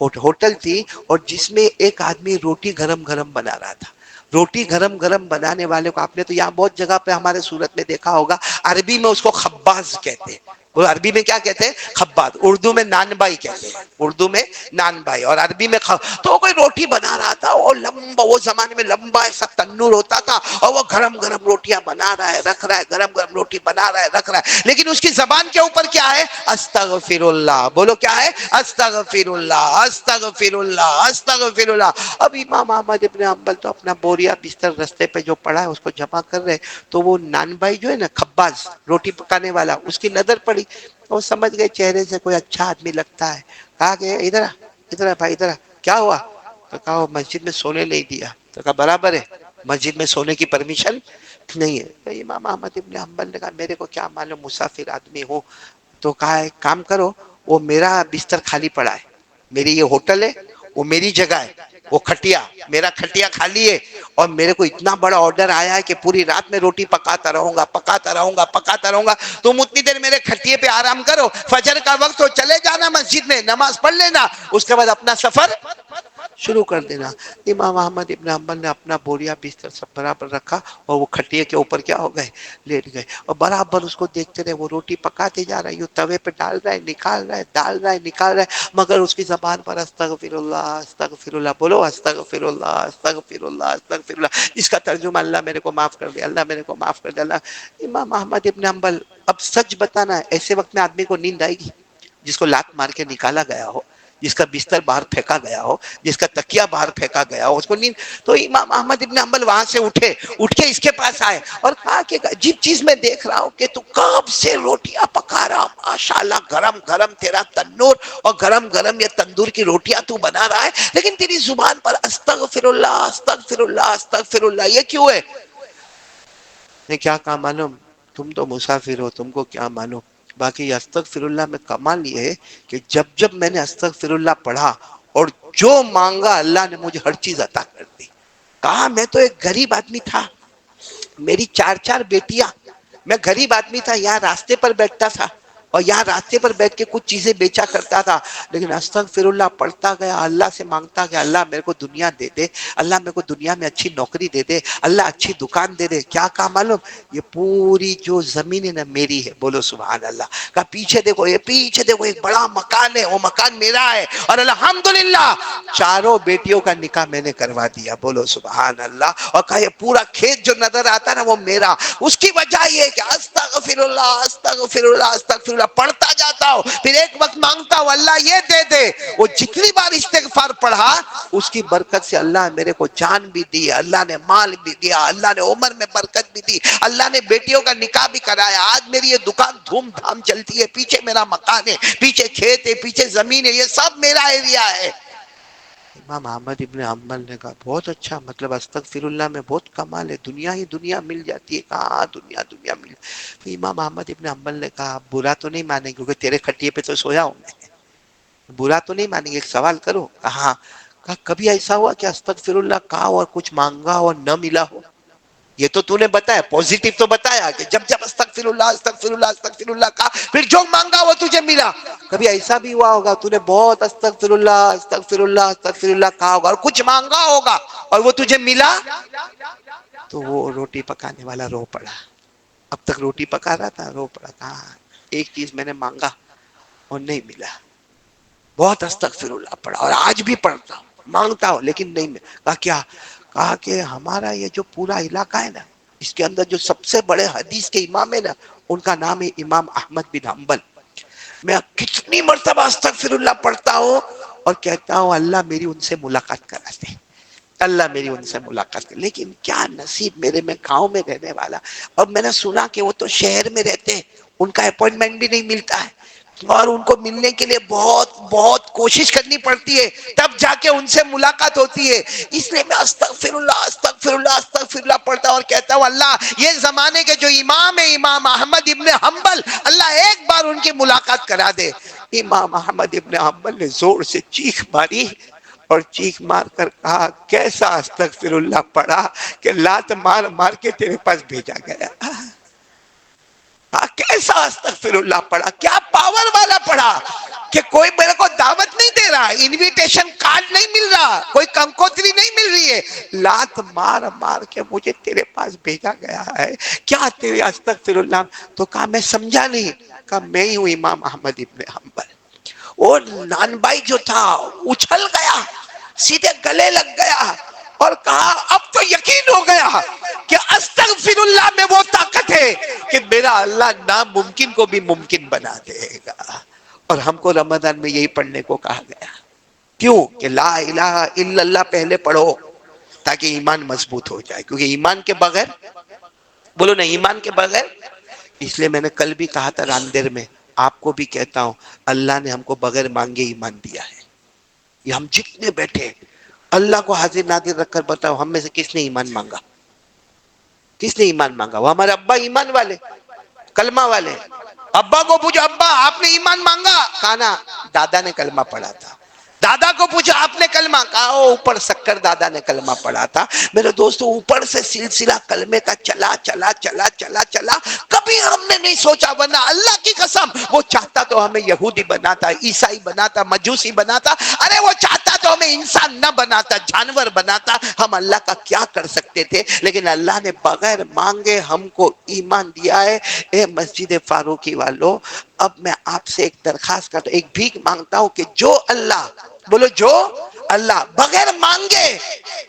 ہوٹل تھی، اور جس میں ایک آدمی روٹی گرم گرم بنا رہا تھا۔ روٹی گرم گرم بنانے والے کو آپ نے تو یہاں بہت جگہ پہ ہمارے صورت میں دیکھا ہوگا، عربی میں اس کو خباز کہتے ہیں۔ وہ عربی میں کیا کہتے ہیں؟ خباز۔ اردو میں نان بائی کہتے ہیں، اردو میں نان بائی، اور عربی میں تو کوئی روٹی بنا رہا تھا، وہ لمبا، وہ زمانے میں لمبا ایسا تنور ہوتا تھا، اور وہ گرم گرم روٹیاں بنا رہا ہے، رکھ رہا ہے، گرم گرم روٹی بنا رہا ہے، رکھ رہا ہے، لیکن اس کی زبان کے اوپر کیا ہے؟ استغفر اللہ، بولو کیا ہے؟ استغفر اللہ، استغفر اللہ، استغفر اللہ۔ اب امام احمد ابن حنبل تو اپنا بوریا بستر رستے پہ جو پڑا ہے اس کو جمع کر رہے، تو وہ نان بھائی جو ہے نا، خباز روٹی پکانے والا، اس کی نظر پڑی، وہ سمجھ گئے چہرے سے کوئی اچھا آدمی لگتا ہے، کہا کہ ادھر ادھر بھائی ادھر، کیا ہوا؟ تو کہا وہ مسجد میں سونے نہیں دیا۔ تو کہا برابر ہے، مسجد میں سونے کی پرمیشن نہیں ہے۔ تو امام احمد ابن حنبل نے کہا میرے کو کیا معلوم، مسافر آدمی ہوں۔ تو کہا ایک کام کرو، وہ میرا بستر خالی پڑا ہے، میری یہ ہوٹل ہے، وہ میری جگہ ہے، وہ کھٹیا، میرا کھٹیا خالی ہے، اور میرے کو اتنا بڑا آرڈر آیا ہے کہ پوری رات میں روٹی پکاتا رہوں گا، پکاتا رہوں گا، پکاتا رہوں گا، تم اتنی دیر میرے کھٹیے پہ آرام کرو، فجر کا وقت ہو چلے جانا مسجد میں، نماز پڑھ لینا، اس کے بعد اپنا سفر شروع کر دینا۔ امام احمد ابن حنبل نے اپنا بوریا بستر سب برابر رکھا اور وہ کھٹیے کے اوپر کیا ہو گئے؟ لیٹ گئے، اور برابر اس کو دیکھتے رہے، وہ روٹی پکاتے جا رہا ہے، یوں توے پہ ڈال رہا ہے، نکال رہا ہے، ڈال رہا ہے، نکال رہا ہے، مگر اس کی زبان پر استغفر اللہ، استغفر اللہ، بولو استغفر اللہ، استغفر اللہ، استغفر اللہ، اس کا ترجمہ اللہ میرے کو معاف کر دے، اللہ میرے کو معاف کر دے، اللہ۔ امام احمد ابن حنبل، اب سچ بتانا ہے، ایسے وقت میں آدمی کو نیند آئے گی؟ جس کو لات مار کے نکالا گیا ہو، جس کا بستر باہر پھینکا گیا ہو، جس کا تکیہ باہر پھینکا گیا ہو، اس کو نیند؟ تو امام احمد ابن حنبل وہاں سے اٹھے، اٹھ کے اس کے پاس آئے اور کہا کہ عجیب چیز میں دیکھ رہا ہوں کہ تو کب سے روٹیاں پکا رہا، ماشاءاللہ گرم گرم تیرا تنور اور گرم گرم یہ تندور کی روٹیاں تو بنا رہا ہے، لیکن تیری زبان پر استغفر اللہ، استغفر اللہ، استغفر اللہ، یہ کیوں ہے؟ نے کیا کہا معلوم؟ تم تو مسافر ہو، تم کو کیا معلوم، باقی استغفر اللہ میں کمال یہ ہے کہ جب جب میں نے استغفر اللہ پڑھا اور جو مانگا اللہ نے مجھے ہر چیز عطا کر دی۔ کہا میں تو ایک غریب آدمی تھا، میری چار چار بیٹیاں، میں غریب آدمی تھا، یہاں راستے پر بیٹھتا تھا اور یہاں راستے پر بیٹھ کے کچھ چیزیں بیچا کرتا تھا، لیکن استغفر اللہ پڑھتا گیا، اللہ سے مانگتا گیا، اللہ میرے کو دنیا دے دے، اللہ میرے کو دنیا میں اچھی نوکری دے دے، اللہ اچھی دکان دے دے۔ کیا کہا معلوم؟ یہ پوری جو زمین ہے نا میری ہے، بولو سبحان اللہ۔ کہا پیچھے دیکھو، یہ پیچھے دیکھو ایک بڑا مکان ہے، وہ مکان میرا ہے، اور الحمدللہ چاروں بیٹیوں کا نکاح میں نے کروا دیا، بولو سبحان اللہ۔ اور کہا یہ پورا کھیت جو نظر آتا ہے نا وہ میرا۔ اس کی وجہ یہ کہ استغفر اللہ، استغفر اللہ، استغفر اللہ پڑھتا جاتا ہوں، پھر ایک وقت مانگتا ہوں اللہ یہ دے دے۔ وہ جتنی بار استغفار پڑھا اس کی برکت سے اللہ میرے کو جان بھی دی، اللہ نے مال بھی دیا، اللہ نے عمر میں برکت بھی دی، اللہ نے بیٹیوں کا نکاح بھی کرایا۔ آج میری یہ دکان دھوم دھام چلتی ہے، پیچھے میرا مکان ہے، پیچھے کھیت ہے، پیچھے زمین ہے، یہ سب میرا ایریا ہے۔ امام احمد ابن حنبل نے کہا بہت اچھا، مطلب استغفر اللہ میں بہت کمال ہے، دنیا ہی دنیا مل جاتی ہے۔ کہاں دنیا دنیا مل؟ تو امام احمد ابن حنبل نے کہا برا تو نہیں مانیں گے کیونکہ تیرے کھٹیے پہ تو سویا ہوں میں، برا تو نہیں مانیں گے، ایک سوال کرو؟ کہا کہا کبھی ایسا ہوا کہ استغفر اللہ کہا اور کچھ مانگا اور نہ ملا ہو؟ یہ تو تو نے بتایا، پوزیٹیو تو بتایا کہ جب جب استغفر اللہ، استغفر اللہ، استغفر اللہ کہا پھر جو مانگا وہ تجھے ملا۔ کبھی ایسا بھی ہوا ہوگا تو نے بہت استغفر اللہ، استغفر اللہ، استغفر اللہ کہا ہوگا اور کچھ مانگا ہوگا اور وہ تجھے ملا؟ تو وہ روٹی پکانے والا رو پڑا، اب تک روٹی پکا رہا تھا، رو پڑا، کہا ایک چیز میں نے مانگا اور نہیں ملا، بہت استغفر اللہ پڑھا اور آج بھی پڑھتا ہوں، مانگتا ہوں لیکن نہیں ملا۔ کہا کیا؟ کہا کہ ہمارا یہ جو پورا علاقہ ہے نا، اس کے اندر جو سب سے بڑے حدیث کے امام ہے نا، ان کا نام ہے امام احمد بن حنبل۔ میں کتنی مرتبہ استغفر اللہ پڑھتا ہوں اور کہتا ہوں اللہ میری ان سے ملاقات کرا دے، اللہ میری ان سے ملاقات کرے، لیکن کیا نصیب میرے، میں گاؤں میں رہنے والا، اور میں نے سنا کہ وہ تو شہر میں رہتے ہیں، ان کا اپوائنٹمنٹ بھی نہیں ملتا ہے، اور ان کو ملنے کے لیے بہت بہت کوشش کرنی پڑتی ہے، تب جا کے ان سے ملاقات ہوتی ہے۔ اس لیے میں استغفر اللہ استغفر اللہ استغفر اللہ پڑھتا ہوں اور کہتا ہوں اللہ یہ زمانے کے جو امام ہے امام احمد ابن حنبل، اللہ ایک بار ان کی ملاقات کرا دے۔ امام احمد ابن حنبل نے زور سے چیخ ماری اور چیخ مار کر کہا کیسا استغفر اللہ پڑھا کہ لات مار مار کے تیرے پاس بھیجا گیا۔ کیسا استغفر اللہ پڑھا، کیا پاور والا پڑھا کہ کوئی میرے کو دعوت نہیں دے رہا، انویٹیشن کارڈ نہیں مل رہا، کوئی کنکوتری نہیں مل رہی ہے، لات مار مار کے مجھے تیرے پاس بھیجا گیا ہے، کیا تیرے استغفر اللہ؟ تو کہا میں سمجھا نہیں، کہا میں ہی ہوں امام احمد ابن حنبل۔ اور نان بھائی جو تھا اچھل گیا، سیدھے گلے لگ گیا اور کہا اب تو یقین ہو گیا کہ استغفر اللہ میں وہ طاقت ہے کہ میرا اللہ ناممکن کو بھی ممکن بنا دے گا۔ اور ہم کو رمضان میں یہی پڑھنے کو کہا گیا، کیوں کہ لا الہ الا اللہ پہلے پڑھو تاکہ ایمان مضبوط ہو جائے، کیونکہ ایمان کے بغیر، بولو نا ایمان کے بغیر۔ اس لیے میں نے کل بھی کہا تھا راندیر میں، آپ کو بھی کہتا ہوں، اللہ نے ہم کو بغیر مانگے ایمان دیا ہے۔ یہ ہم جتنے بیٹھے اللہ کو حاضر ناظر رکھ کر بتاؤ ہم میں سے کس نے ایمان مانگا؟ کس نے ایمان مانگا؟ وہ ہمارے ابا ایمان والے، کلمہ والے۔ ابا کو پوچھو ابا آپ نے ایمان مانگا؟ کہا نا دادا نے کلمہ پڑھا تھا۔ دادا کو پوچھا آپ نے کلمہ؟ کہا اوپر سکر دادا نے کلمہ پڑھا تھا۔ میرے دوستو اوپر سے سلسلہ کلمے کا چلا چلا چلا چلا چلا، کبھی ہم نے نہیں سوچا، ورنہ اللہ کی قسم وہ چاہتا تو ہمیں یہودی بناتا، عیسائی بناتا، مجوسی بناتا، ارے وہ چاہتا تو ہمیں انسان نہ بناتا، جانور بناتا، ہم اللہ کا کیا کر سکتے تھے؟ لیکن اللہ نے بغیر مانگے ہم کو ایمان دیا ہے۔ اے مسجد فاروقی والو، اب میں آپ سے ایک درخواست کرتا ہوں، ایک بھیک مانگتا ہوں کہ جو اللہ، بولو جو اللہ بغیر مانگے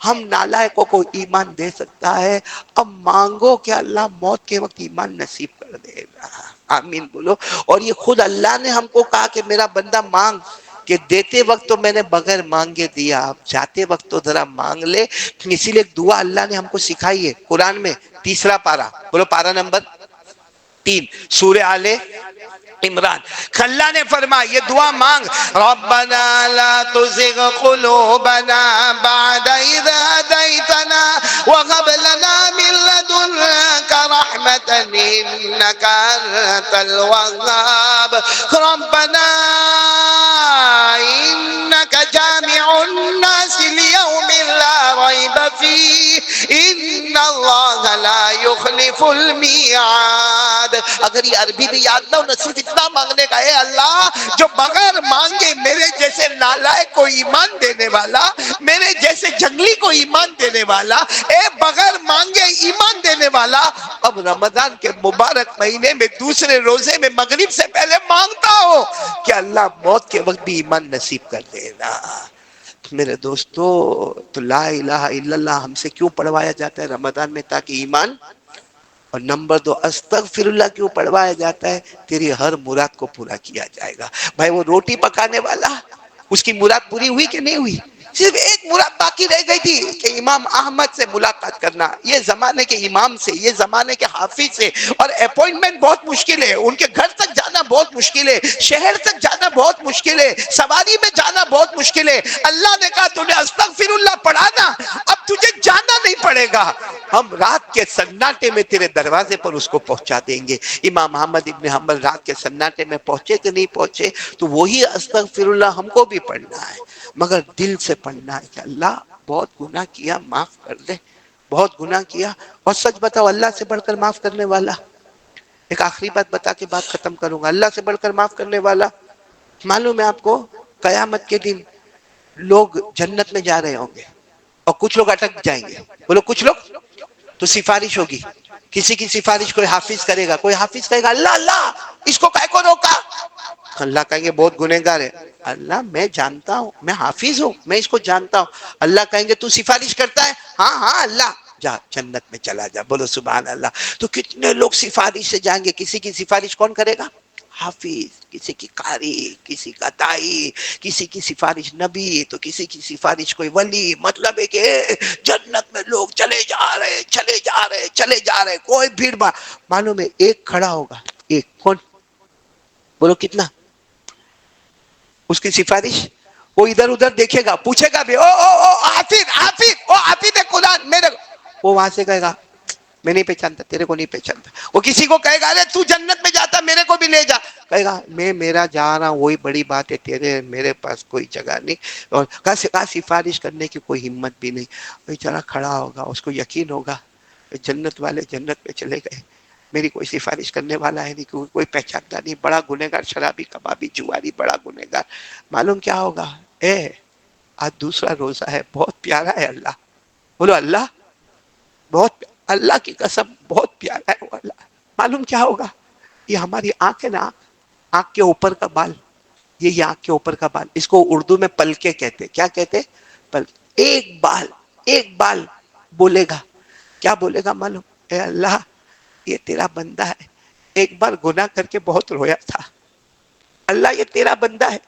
ہم نالائقوں کو ایمان دے سکتا ہے، اب مانگو کہ اللہ موت کے وقت ایمان نصیب کر دے گا۔ آمین بولو۔ اور یہ خود اللہ نے ہم کو کہا کہ میرا بندہ مانگ، کہ دیتے وقت تو میں نے بغیر مانگے دیا، اب جاتے وقت تو ذرا مانگ لے۔ اسی لیے دعا اللہ نے ہم کو سکھائی ہے قرآن میں، تیسرا پارہ، بولو پارہ نمبر 3 سورہ آل عمران۔ اللہ نے فرمایا یہ دعا مانگ، ربنا لا تزغ قلوبنا بعد اذ هديتنا وهب لنا من لدنك رحمة انك انت الوهاب ربنا انك جامع الناس ليوم لا ريب فيه ان اللہ لا يخلف المیعاد۔ اگر یہ عربی بھی یاد نہ ہو نہ، صرف اتنا مانگنے کا، اے اللہ جو بغیر مانگے میرے جیسے نالائق کو ایمان دینے والا، میرے جیسے جنگلی کو ایمان دینے والا، اے بغیر مانگے ایمان دینے والا، اب رمضان کے مبارک مہینے میں دوسرے روزے میں مغرب سے پہلے مانگتا ہوں کہ اللہ موت کے وقت بھی ایمان نصیب کر دینا۔ میرے دوستو، تو لا الہ الا اللہ ہم سے کیوں پڑھوایا جاتا ہے رمضان میں؟ تاکہ ایمان، اور نمبر 2 استغفر اللہ کیوں پڑھوایا جاتا ہے؟ تیری ہر مراد کو پورا کیا جائے گا۔ بھائی وہ روٹی پکانے والا، اس کی مراد پوری ہوئی کہ نہیں ہوئی؟ صرف ایک مراد باقی رہ گئی تھی کہ امام احمد سے ملاقات کرنا، یہ زمانے کے امام سے، یہ زمانے کے حافظ سے، اور اپوائنٹمنٹ بہت مشکل ہے، ان کے گھر تک جانا بہت مشکل ہے، شہر تک جانا بہت مشکل ہے، سواری میں جانا بہت مشکل ہے۔ اللہ نے کہا تو نے استغفر اللہ پڑھا نا، اب تجھے جانا نہیں پڑے گا، ہم رات کے سناٹے میں تیرے دروازے پر اس کو پہنچا دیں گے۔ امام احمد ابن حنبل رات کے سناٹے میں پہنچے کہ نہیں پہنچے؟ تو وہی استغفر اللہ ہم کو بھی پڑھنا ہے، مگر دل سے پڑھنا ہے کہ اللہ بہت گناہ کیا، معاف کر دے، بہت گناہ کیا۔ اور سچ بتاؤ اللہ سے بڑھ کر معاف کرنے والا، ایک آخری بات بتا کے بات ختم کروں گا، اللہ سے بڑھ کر معاف کرنے والا، معلوم ہے آپ کو قیامت کے دن لوگ جنت میں جا رہے ہوں گے اور کچھ لوگ اٹک جائیں گے، بولو کچھ لوگ، تو سفارش ہوگی، کسی کی سفارش کوئی حافظ کرے گا، کوئی حافظ کہے گا اللہ اللہ اس کو کہے کو روکا؟ اللہ کہیں گے بہت گنہگار ہے، اللہ میں جانتا ہوں، میں حافظ ہوں، میں اس کو جانتا ہوں۔ اللہ کہیں گے تو سفارش کرتا ہے؟ ہاں ہاں اللہ، جا جنت میں چلا جا، بولو سبحان اللہ۔ تو کتنے لوگ سفارش سے جائیں گے، کسی کی سفارش کون کرے گا؟ حافظ، کسی کی قاری، کسی کا دائی، کسی کی سفارش نبی، تو کسی کی سفارش کوئی ولی۔ مطلب ہے کہ جنت میں لوگ چلے جا رہے چلے جا رہے چلے جا رہے، کوئی بھیڑ بھاڑ، معلوم ہے ایک کھڑا ہوگا، ایک کون؟ بولو کتنا؟ اس کی سفارش وہ ادھر ادھر دیکھے گا, پوچھے گا بھی, او او او حافظ حافظ, او حافظ قرآن میرے, وہ وہاں سے کہے گا میں نہیں پہچانتا, تیرے کو نہیں پہچانتا. وہ کسی کو کہے گا ارے تو جنت میں جاتا میرے کو بھی لے جا, کہے گا میں میرا جا رہا ہوں وہی بڑی بات ہے, تیرے میرے پاس کوئی جگہ نہیں. اور کہا سفارش کرنے کی کوئی ہمت بھی نہیں. بیچارہ کھڑا ہوگا, اس کو یقین ہوگا جنت والے جنت میں چلے گئے, میری کوئی سفارش کرنے والا ہے نہیں, کوئی پہچانتا نہیں, بڑا گنہگار, شرابی کبابی جواری, بڑا گنہگار. معلوم کیا ہوگا, آج دوسرا روزہ ہے, بہت پیارا ہے اللہ. بولو اللہ, بہت, اللہ کی قسم بہت پیارا ہے وہ اللہ. معلوم کیا ہوگا, یہ ہماری آنکھ ہے نا, آنکھ کے اوپر کا بال, یہ آنکھ کے اوپر کا بال, اس کو اردو میں پلکے کہتے. کیا کہتے؟ پلکے. ایک بال بولے گا, کیا بولے گا معلوم, اے اللہ یہ تیرا بندہ ہے, ایک بار گناہ کر کے بہت رویا تھا, اللہ یہ تیرا بندہ ہے.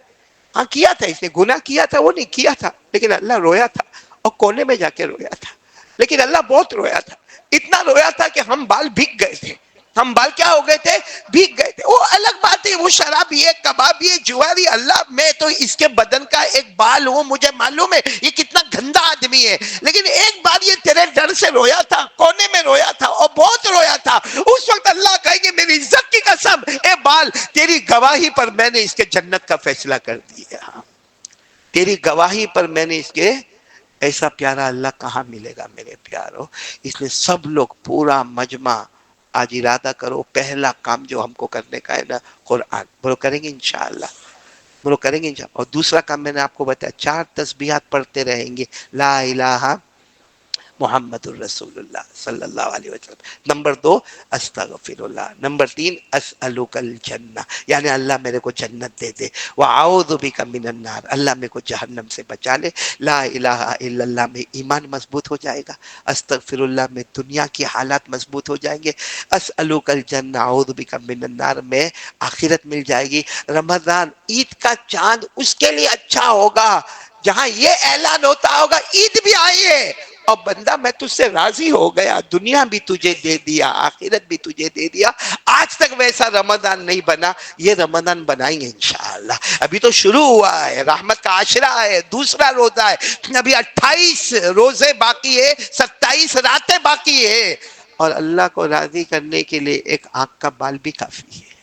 ہاں کیا تھا اس نے, گناہ کیا تھا, وہ نہیں کیا تھا, لیکن اللہ رویا تھا, اور کونے میں جا کے رویا تھا, لیکن اللہ بہت رویا تھا. اتنا رویا تھا کہ ہم بال بھیگ گئے تھے. ہم بال کیا ہو گئے تھے, بھیگ گئے تھے. وہ الگ بات ہے, وہ شرابی ہے, کبابی ہے, جواری, اللہ میں تو اس کے بدن کا ایک بال ہوں, مجھے معلوم ہے یہ کتنا گندا آدمی ہے, لیکن ایک بار یہ تیرے ڈر سے رویا تھا, کونے میں رویا تھا, اور بہت رویا تھا. اس وقت اللہ کہے گی میری عزت کی قسم, اے بال تیری گواہی پر میں نے اس کے جنت کا فیصلہ کر دیا, تیری گواہی پر میں نے اس کے, ایسا پیارا اللہ کہاں ملے گا میرے پیارو. اس لیے سب لوگ پورا مجمع آج ارادہ کرو, پہلا کام جو ہم کو کرنے کا ہے نا, قرآن بولو کریں گے انشاءاللہ, بولو کریں گے انشاءاللہ. اور دوسرا کام میں نے آپ کو بتایا, 4 تسبیحات پڑھتے رہیں گے, لا الہ محمد الرسول اللہ صلی اللہ علیہ وسلم. نمبر 2 استغفر اللہ. نمبر 3 اسألک الجنہ, یعنی اللہ میرے کو جنت دے دے. واعوذ بک من النار, اللہ میرے کو جہنم سے بچا لے. لا الہ الا اللہ میں ایمان مضبوط ہو جائے گا. استغفر اللہ میں دنیا کی حالات مضبوط ہو جائیں گے. اسألک الجنہ, اعوذ بک من النار میں آخرت مل جائے گی. رمضان عید کا چاند اس کے لیے اچھا ہوگا جہاں یہ اعلان ہوتا ہوگا عید بھی آئی ہے, اور بندہ میں تجھ سے راضی ہو گیا, دنیا بھی تجھے دے دیا, آخرت بھی تجھے دے دیا. آج تک ویسا رمضان نہیں بنا, یہ رمضان بنائیں گے انشاءاللہ. ابھی تو شروع ہوا ہے, رحمت کا عاشرہ ہے, دوسرا روزہ ہے, ابھی 28 روزے باقی ہے, 27 راتیں باقی ہے. اور اللہ کو راضی کرنے کے لیے ایک آنکھ کا بال بھی کافی ہے.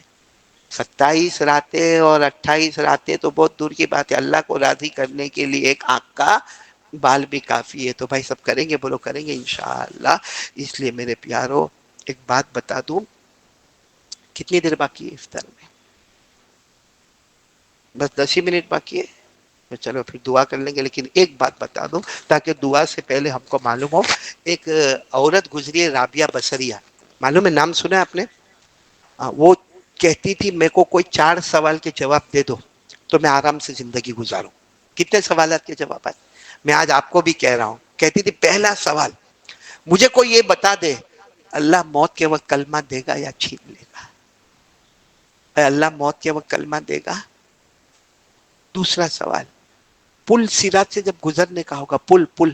27 راتیں اور 28 راتیں تو بہت دور کی بات ہے, اللہ کو راضی کرنے کے لیے ایک آنکھ کا بال بھی کافی ہے. تو بھائی سب کریں گے, بولو کریں گے انشاءاللہ. اس لیے میرے پیارو ایک بات بتا دوں, کتنی دیر باقی ہے افطار میں؟ بس 10 ہی منٹ باقی ہے. تو چلو پھر دعا کر لیں گے, لیکن ایک بات بتا دوں تاکہ دعا سے پہلے ہم کو معلوم ہو. ایک عورت گزری ہے, رابعہ بصریہ, معلوم ہے نام سنا ہے آپ نے؟ وہ کہتی تھی میں کو کوئی 4 سوال کے جواب دے دو تو میں آرام سے زندگی گزاروں. کتنے سوالات کے جوابات میں آج آپ کو بھی کہہ رہا ہوں. کہتی تھی پہلا سوال, مجھے کوئی یہ بتا دے اللہ موت کے وقت کلمہ دے گا یا چھین لے گا؟ اے اللہ موت کے وقت کلمہ دے گا. دوسرا سوال, پل صراط سے جب گزرنے کا ہوگا, پل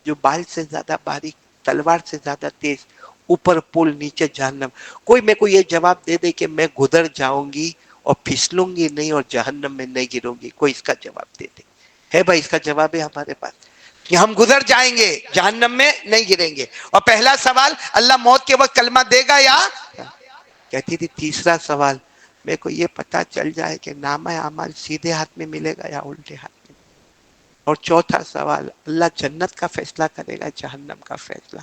جو بال سے زیادہ باریک, تلوار سے زیادہ تیز, اوپر پل نیچے جہنم, کوئی میں کو یہ جواب دے دے کہ میں گزر جاؤں گی اور پھسلوں گی نہیں اور جہنم میں نہیں گروں گی, کوئی اس کا جواب دے دے. ہے بھائی, اس کا جواب ہے ہمارے پاس کہ ہم گزر جائیں گے, جہنم میں نہیں گریں گے. اور پہلا سوال اللہ موت کے وقت کلمہ دے گا یا؟ کہتی تھی تیسرا سوال, میرے کو یہ پتا چل جائے کہ نامہ اعمال سیدھے ہاتھ میں ملے گا یا الٹے ہاتھ میں. اور چوتھا سوال, اللہ جنت کا فیصلہ کرے گا جہنم کا فیصلہ.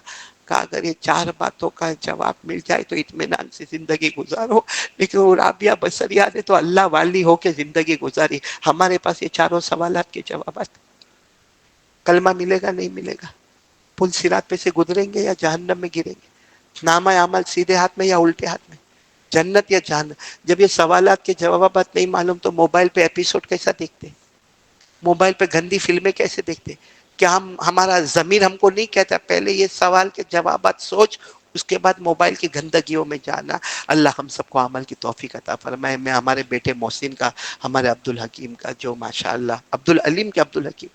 کہا اگر یہ 4 باتوں کا جواب مل جائے تو اطمینان سے زندگی گزارو. لیکن وہ رابعہ بصریہ نے تو اللہ والی ہو کے زندگی گزاری. ہمارے پاس یہ 4 سوالات کے جوابات, کلمہ ملے گا نہیں ملے گا, پل صراط پہ سے گزریں گے یا جہنم میں گریں گے, نامہ عمل سیدھے ہاتھ میں یا الٹے ہاتھ میں, جنت یا جہنم. جب یہ سوالات کے جوابات نہیں معلوم تو موبائل پہ ایپیسوڈ کیسا دیکھتے, موبائل پہ گندی فلمیں کیسے دیکھتے؟ کیا ہمارا ضمیر ہم کو نہیں کہتا پہلے یہ سوال کے جوابات سوچ, اس کے بعد موبائل کی گندگیوں میں جانا؟ اللہ ہم سب کو عمل کی توفیق عطا فرمائے. میں ہمارے بیٹے محسن کا, ہمارے عبدالحکیم کا, جو ماشاءاللہ عبدالعلیم کے عبدالحکیم,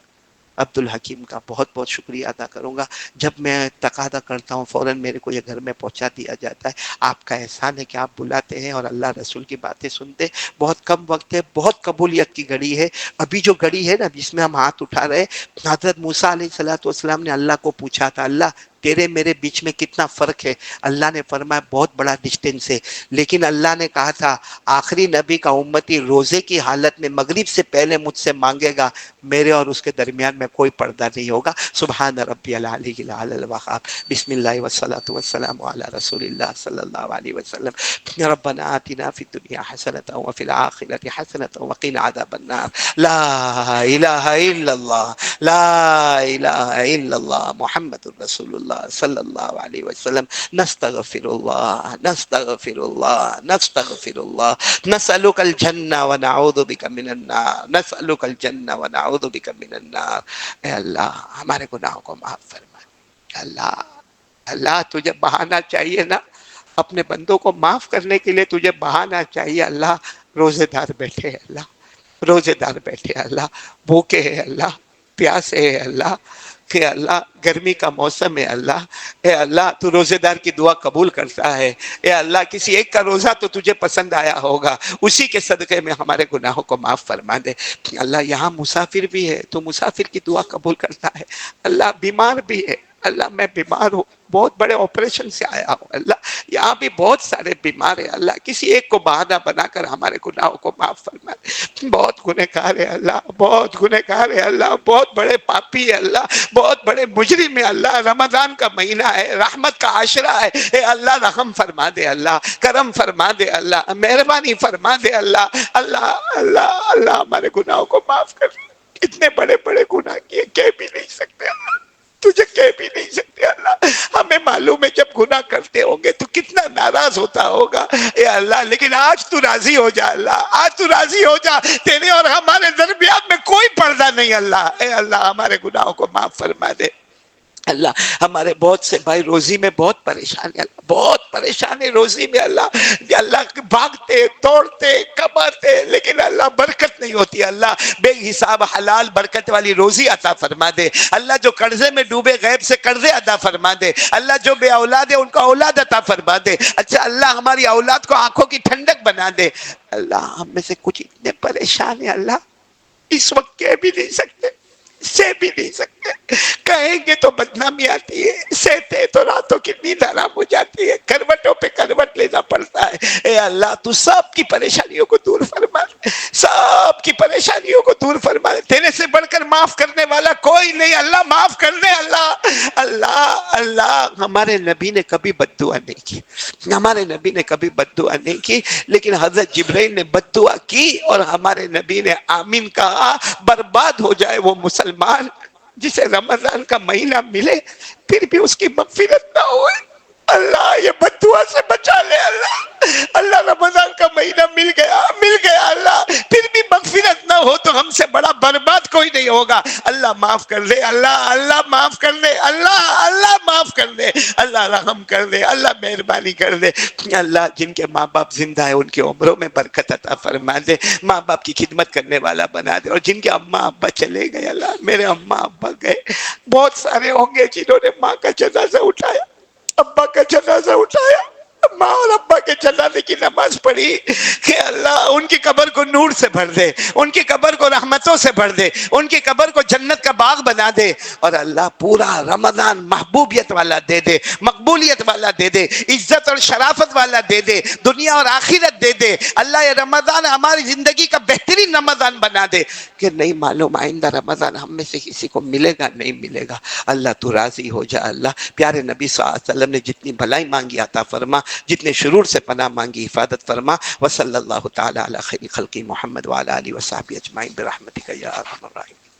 عبد الحکیم کا بہت بہت شکریہ ادا کروں گا. جب میں تقاضا کرتا ہوں فوراً میرے کو یہ گھر میں پہنچا دیا جاتا ہے. آپ کا احسان ہے کہ آپ بلاتے ہیں اور اللہ رسول کی باتیں سنتے. بہت کم وقت ہے, بہت قبولیت کی گھڑی ہے. ابھی جو گھڑی ہے نا جس میں ہم ہاتھ اٹھا رہے, حضرت موسیٰ علیہ الصلوۃ والسلام نے اللہ کو پوچھا تھا, اللہ تیرے میرے بیچ میں کتنا فرق ہے؟ اللہ نے فرمایا بہت بڑا ڈسٹینس ہے, لیکن اللہ نے کہا تھا آخری نبی کا امتی روزے کی حالت میں مغرب سے پہلے مجھ سے مانگے گا, میرے اور اس کے درمیان میں کوئی پردہ نہیں ہوگا. سبحان ربی العلی الاعلی الوہاب. بسم اللہ والصلاۃ والسلام علی رسول اللہ صلی اللہ علیہ وسلم. ربنا آتنا فی الدنیا حسنۃ وفی الآخرۃ حسنۃ وقنا عذاب النار. لا الہ الا اللہ, لا الہ الا اللہ, محمد رسول اللہ صلی اللہ علیہ وسلم. نستغفر اللہ, نستغفر اللہ, نستغفر اللہ. نسألک الجنہ ونعوذ بک من النار, نسألک الجنہ ونعوذ بک من النار. اے اللہ ہمارے گناہوں کو معاف فرما. اللہ اللہ تجھے بہانا چاہیے نا اپنے بندوں کو معاف کرنے کے لیے, تجھے بہانا چاہیے. اللہ روزے دار بیٹھے ہیں, اللہ روزے دار بیٹھے ہیں, اللہ بھوکے ہیں, اللہ پیاسے ہیں, اللہ کہ اللہ گرمی کا موسم ہے, اللہ اے اللہ تو روزے دار کی دعا قبول کرتا ہے. اے اللہ کسی ایک کا روزہ تو تجھے پسند آیا ہوگا, اسی کے صدقے میں ہمارے گناہوں کو معاف فرما دے. اللہ یہاں مسافر بھی ہے تو مسافر کی دعا قبول کرتا ہے. اللہ بیمار بھی ہے, اللہ میں بیمار ہوں, بہت بڑے آپریشن سے آیا ہوں, اللہ یہاں بھی بہت سارے بیمار ہیں, اللہ کسی ایک کو بہانہ بنا کر ہمارے گناہوں کو معاف فرما دے. بہت گنہگار ہے اللہ, بہت گنہگار ہے اللہ, بہت بڑے پاپی ہے اللہ, بہت بڑے مجرم ہے اللہ. رمضان کا مہینہ ہے, رحمت کا عاشرہ ہے, اے اللہ رحم فرما دے, اللہ کرم فرما دے, اللہ مہربانی فرما دے, اللہ اللہ اللہ اللہ ہمارے گناہوں کو معاف کر. اتنے بڑے بڑے گناہ کیے کہہ بھی نہیں سکتے اللہ, تجھے کہہ بھی نہیں سکتے اللہ. ہمیں معلوم ہے جب گناہ کرتے ہوں گے تو کتنا ناراض ہوتا ہوگا اے اللہ, لیکن آج تو راضی ہو جا اللہ, آج تو راضی ہو جا. تیرے اور ہمارے درمیان میں کوئی پردہ نہیں اللہ. اے اللہ ہمارے گناہوں کو معاف فرما دے. اللہ ہمارے بہت سے بھائی روزی میں بہت پریشان ہے, اللہ بہت پریشان ہے روزی میں اللہ. اللہ بھاگتے دوڑتے کماتے لیکن اللہ برکت نہیں ہوتی. اللہ بے حساب حلال برکت والی روزی عطا فرما دے. اللہ جو قرضے میں ڈوبے غیب سے قرضے عطا فرما دے. اللہ جو بے اولاد ہے ان کا اولاد عطا فرما دے. اچھا اللہ ہماری اولاد کو آنکھوں کی ٹھنڈک بنا دے. اللہ ہم میں سے کچھ اتنے پریشان ہیں اللہ, اس وقت کہہ بھی نہیں سکتے, سے بھی نہیں سکتے. کہیں گے تو بدنامی آتی ہے, سہتے تو راتوں کی نیند حرام ہو جاتی ہے, کروٹوں پہ کروٹ لینا پڑتا ہے. اے اللہ تو سب کی پریشانیوں کو دور فرما, سب کی پریشانیوں کو دور فرما. تیرے سے بڑھ کر معاف کرنے والا کوئی نہیں, اللہ معاف کر دے. اللہ اللہ اللہ ہمارے نبی نے کبھی بد دعا نہیں کی, ہمارے نبی نے کبھی بد دعا نہیں کی, لیکن حضرت جبرائیل نے بد دعا کی اور ہمارے نبی نے آمین کہا. برباد ہو جائے وہ مسلمان جسے رمضان کا مہینہ ملے پھر بھی اس کی مغفرت نہ ہوئے. اللہ یہ بد دعا سے بچا لے اللہ. اللہ رمضان کا مہینہ مل گیا اللہ, پھر بھی مغفرت نہ ہو تو ہم سے بڑا برباد کوئی نہیں ہوگا. اللہ معاف کر دے, اللہ اللہ معاف کر دے, اللہ اللہ معاف کر دے, اللہ رحم کر دے, اللہ مہربانی کر دے. اللہ جن کے ماں باپ زندہ ہے ان کی عمروں میں برکت عطا فرما دے, ماں باپ کی خدمت کرنے والا بنا دے. اور جن کے اماں ابا چلے گئے اللہ, میرے اماں ابا گئے, بہت سارے ہوں گے جنہوں نے ماں کا جنازہ اٹھایا, ابا کا جنازہ اٹھایا, ماں اور ابا کے جنازے کی نماز پڑھی. کہ اللہ ان کی قبر کو نور سے بھر دے, ان کی قبر کو رحمتوں سے بھر دے, ان کی قبر کو جنت کا باغ بنا دے. اور اللہ پورا رمضان محبوبیت والا دے دے, مقبولیت والا دے دے, عزت اور شرافت والا دے دے, دنیا اور آخرت دے دے. اللہ یہ رمضان ہماری زندگی کا بہترین رمضان بنا دے کہ نہیں معلوم آئندہ رمضان ہم میں سے کسی کو ملے گا نہیں ملے گا. اللہ تو راضی ہو جا. اللہ پیارے نبی صلی اللہ علیہ وسلم نے جتنی بھلائی مانگی عطا فرما, جتنے شرور سے پناہ مانگی حفاظت فرما. وصلی اللہ تعالی علی خیر خلقی محمد وعلی آلہ وصحبہ اجمعین برحمتک یا ارحم الراحمین.